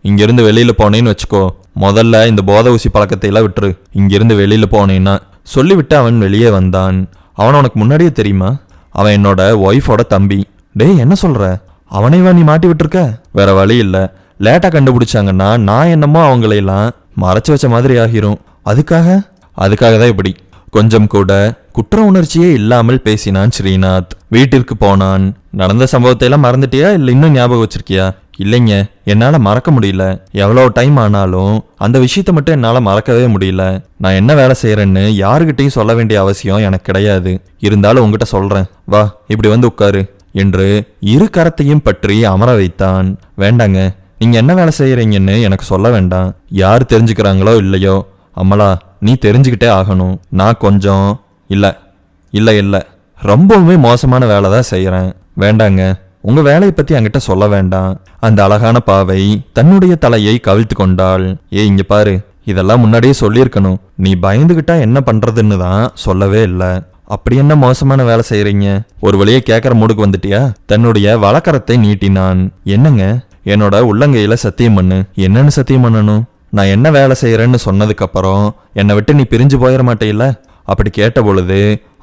இங்கிருந்து வெளியில போனேன்னு வச்சுக்கோ, முதல்ல இந்த போதை ஊசி பழக்கத்தை எல்லாம் விட்டுரு, இங்கிருந்து வெளியில போனேன்னா சொல்லிவிட்டு அவன் வெளியே வந்தான். அவன் உனக்கு முன்னாடியே தெரியுமா? அவன் என்னோட ஒய்ஃபோட தம்பி. டே, என்ன சொல்ற? அவனைவா நீ மாட்டி விட்டுருக்க? வேற வழி இல்ல. லேட்டா கண்டுபிடிச்சாங்கன்னா நான் என்னமோ அவங்களையெல்லாம் மறைச்சு வச்ச மாதிரி ஆகிரும். அதுக்காக தான் இப்படி. கொஞ்சம் கூட குற்ற உணர்ச்சியே இல்லாமல் பேசினான் ஸ்ரீநாத். வீட்டிற்கு போனான். நடந்த சம்பவத்தை எல்லாம் மறந்துட்டியா இல்ல இன்னும் ஞாபகம் வச்சிருக்கியா? இல்லைங்க, என்னால மறக்க முடியல. எவ்வளவு டைம் ஆனாலும் அந்த விஷயத்த மட்டும் என்னால மறக்கவே முடியல. நான் என்ன வேலை செய்யறேன்னு யாருகிட்டையும் சொல்ல வேண்டிய அவசியம் எனக்கு கிடையாது. இருந்தாலும் உங்ககிட்ட சொல்றேன், வா இப்படி வந்து உட்காரு என்று இரு கரத்தையும் பற்றி அமர வைத்தான். வேண்டாங்க, நீங்க என்ன வேலை செய்யறீங்கன்னு எனக்கு சொல்ல வேண்டாம். யார் தெரிஞ்சுக்கிறாங்களோ இல்லையோ, அம்மலா நீ தெரிஞ்சுக்கிட்டே ஆகணும். நான் கொஞ்சம் இல்ல ரொம்பவுமே மோசமான வேலை தான் செய்யறேன். வேண்டாங்க, உங்க வேலையை பத்தி என்கிட்ட சொல்ல வேண்டாம். அந்த அழகான பாவை தன்னுடைய தலையை கவிழ்த்து கொண்டாள். இங்க பாரு, இதெல்லாம் முன்னாடியே சொல்லியிருக்கணும். நீ பயந்துகிட்டா என்ன பண்றதுன்னு தான் சொல்லவே இல்லை. அப்படி என்ன மோசமான வேலை செய்யறீங்க? ஒரு வழியை கேட்கற மூடுக்கு வந்துட்டியா? தன்னுடைய வழக்கரத்தை நீட்டினான். என்னங்க? என்னோட உள்ளங்கையில சத்தியம் பண்ணு. என்னன்னு சத்தியம் பண்ணணும்? நான் என்ன வேலை செய்யறேன்னு சொன்னதுக்கு அப்புறம் என்னை விட்டு நீ பிரிஞ்சு போயிட மாட்டேயில்ல? அப்படி கேட்ட பொழுது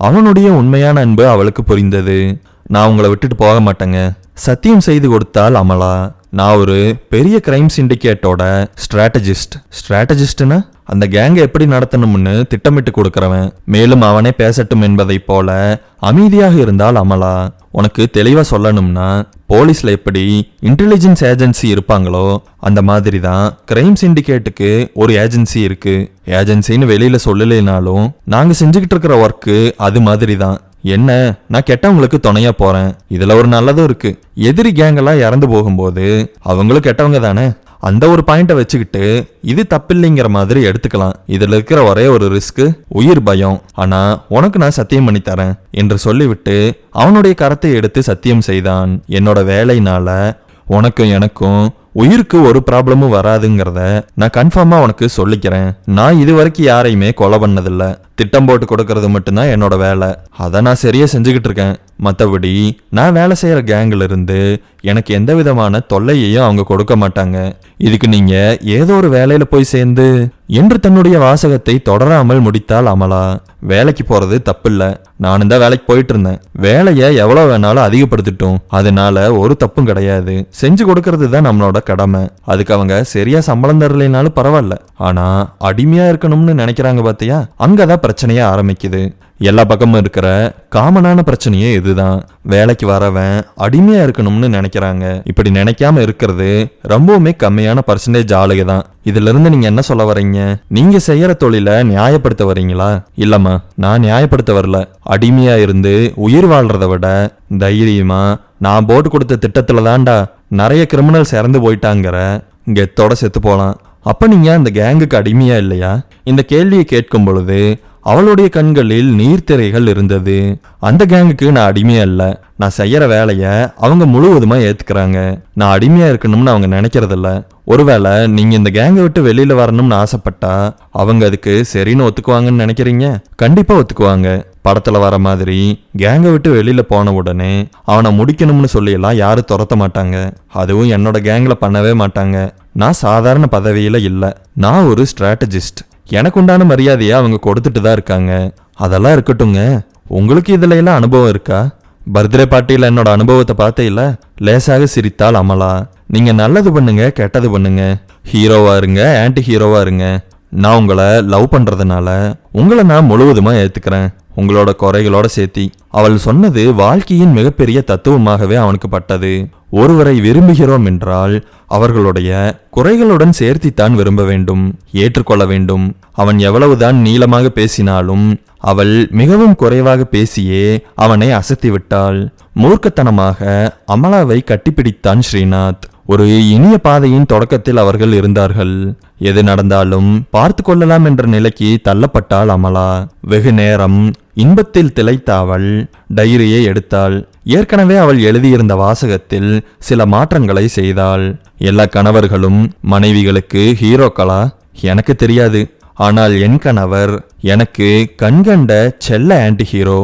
அவனுடைய உண்மையான அன்பு அவளுக்கு புரிந்தது. நான் உங்களை விட்டுட்டு போக மாட்டேங்க, சத்தியம் செய்து கொடுத்தாள் அமலா. நான் ஒரு பெரிய கிரைம் சிண்டிகேட்டோட ஸ்ட்ராட்டஜிஸ்ட்னா அந்த கேங்கை எப்படி நடத்தணும்னு திட்டமிட்டு கொடுக்கறவன். மேலும் அவனே பேசட்டும் என்பதை போல அமைதியாக இருந்தால் அமலா. உனக்கு தெளிவா சொல்லணும்னா, போலீஸ்ல எப்படி இன்டெலிஜென்ஸ் ஏஜென்சி இருப்பாங்களோ அந்த மாதிரி தான் கிரைம் சிண்டிகேட்டுக்கு ஒரு ஏஜென்சி இருக்கு. ஏஜென்சின்னு வெளியில சொல்லலைனாலும் நாங்க செஞ்சுக்கிட்டு இருக்கிற ஒர்க்கு அது மாதிரி தான். என்ன, நான் கெட்டவங்களுக்கு துணையா போறேன். இதுல ஒரு நல்லதும் இருக்கு. எதிரி கேங்கெல்லாம் இறந்து போகும்போது அவங்களும் கெட்டவங்க தானே. அந்த ஒரு பாயிண்ட வச்சுக்கிட்டு இது தப்பில்லைங்கிற மாதிரி எடுத்துக்கலாம். இதுல இருக்கிற ஒரே ஒரு ரிஸ்க் உயிர் பயம். ஆனா உனக்கு நான் சத்தியம் பண்ணி தரேன் என்று சொல்லிவிட்டு அவனுடைய கரத்தை எடுத்து சத்தியம் செய்தான். என்னோட வேலையினால உனக்கும் எனக்கும் உயிருக்கு ஒரு ப்ராப்ளமும் வராதுங்கிறத நான் கன்ஃபார்மா உனக்கு சொல்லிக்கிறேன். நான் இது வரைக்கும் யாரையுமே கொலை பண்ணதில்ல. திட்டம் போட்டு கொடுக்கறது மட்டும்தான் என்னோட வேலை. அதை நான் சரியா செஞ்சுக்கிட்டு இருக்கேன். மற்றபடி நான் வேலை செய்யற கேங்ல இருந்து எனக்கு எந்த விதமான தொல்லையையும் அவங்க கொடுக்க மாட்டாங்க. இதுக்கு நீங்க ஏதோ ஒரு வேலையில போய் சேர்ந்து என்று தன்னுடைய வாசகத்தை தொடராமல் முடித்தாள் அமலா. வேலைக்கு போறது தப்பில்ல. நானும் தான் வேலைக்கு போயிட்டு இருந்தேன். வேலையை எவ்வளவு வேணாலும் அதிகப்படுத்திட்டோம். அதனால ஒரு தப்பும் கிடையாது. செஞ்சு கொடுக்கறது தான் நம்மளோட கடமை. அதுக்கு அவங்க சரியா சம்பளம் தரலைனாலும் பரவாயில்ல. ஆனா அடிமையா இருக்கணும்னு நினைக்கிறாங்க பாத்தியா, அங்கதான் பிரச்சனையே ஆரம்பிக்குது. எல்லா பக்கமும் இருக்கிற காமனான பிரச்சனையே இதுதான். வேலைக்கு வரவன் அடிமையா இருக்கணும்னு நினைக்கிறாங்க. இப்படி நினைக்காம இருக்கிறது ரொம்பவுமே கம்மியான பர்சன்டேஜ் ஆளுக தான். இதுல இருந்து நீங்க என்ன சொல்ல வரீங்க? நீங்க செய்யற தொழிலை நியாயப்படுத்த வரீங்களா? இல்லம்மா, நான் நியாயப்படுத்த வரல. அடிமையா இருந்து உயிர் வாழ்றத விட தைரியமா நான் போட்டு கொடுத்த திட்டத்துல தான்டா நிறைய கிரிமினல்ஸ் இறந்து போயிட்டாங்கிற கெத்தோட செத்து போலாம். அப்ப நீங்க அந்த கேங்குக்கு அடிமையா இல்லையா? இந்த கேள்வியை கேட்கும் பொழுது அவளுடைய கண்களில் நீர்த்திரைகள் இருந்தது. அந்த கேங்குக்கு நான் அடிமையா இல்ல. நான் செய்யற வேலைய அவங்க முழுவதுமா ஏத்துக்கிறாங்க. நான் அடிமையா இருக்கணும்னு அவங்க நினைக்கிறதில்ல. ஒருவேளை நீங்க இந்த கேங்கை விட்டு வெளியில வரணும்னு ஆசைப்பட்டா அவங்க அதுக்கு சரின்னு ஒத்துக்குவாங்கன்னு நினைக்கிறீங்க? கண்டிப்பா ஒத்துக்குவாங்க. படத்துல வர மாதிரி கேங்கை விட்டு வெளியில போன உடனே அவனை முடிக்கணும்னு சொல்லி எல்லாம் யாரும் துரத்த மாட்டாங்க. அதுவும் என்னோட கேங்ல பண்ணவே மாட்டாங்க. நான் சாதாரண பதவியில இல்ல. நான் ஒரு ஸ்ட்ராட்டஜிஸ்ட். எனக்கு உண்டான மரியாதையை அவங்க கொடுத்துட்டு தான் இருக்காங்க. அதெல்லாம் இருக்கட்டுங்க, உங்களுக்கு இதுல எல்லாம் அனுபவம் இருக்கா? பர்த்டே பார்ட்டியில என்னோட அனுபவத்தை பார்த்தே இல்ல. லேசாக சிரித்தாள் அமலா. நீங்க நல்லது பண்ணுங்க, கெட்டது பண்ணுங்க, ஹீரோவா இருங்க, ஆன்டி ஹீரோவா இருங்க. நான் உங்களை லவ் பண்றதுனால உங்களை நான் முழுவதுமா ஏத்துக்கிறேன். உங்களோட குறைகளோட சேர்த்தி. அவள் சொன்னது வாழ்க்கையின் மிகப்பெரிய தத்துவமாகவே அவனுக்கு பட்டது. ஒருவரை விரும்புகிறோம் என்றால் அவர்களுடைய குறைகளுடன் சேர்த்தித்தான் விரும்ப வேண்டும், ஏற்றுக்கொள்ள வேண்டும். அவன் எவ்வளவுதான் நீளமாக பேசினாலும் அவள் மிகவும் குறைவாக பேசியே அவனை அசத்திவிட்டாள். மூர்க்கத்தனமாக அமலாவை கட்டிப்பிடித்தான் ஸ்ரீநாத். ஒரு இனிய பாதையின் தொடக்கத்தில் அவர்கள் இருந்தார்கள். எது நடந்தாலும் பார்த்து கொள்ளலாம் என்ற நிலைக்கு தள்ளப்பட்டாள் அமலா. வெகு நேரம் இன்பத்தில் திளைத்த அவள் டைரியை எடுத்தாள். ஏற்கனவே அவள் எழுதியிருந்த வாசகத்தில் சில மாற்றங்களை செய்தாள். எல்லா கணவர்களும் மனைவிகளுக்கு ஹீரோக்களா? எனக்கு தெரியாது. ஆனால் என் கணவர் எனக்கு கண்கண்ட செல்ல ஆன்டி ஹீரோ.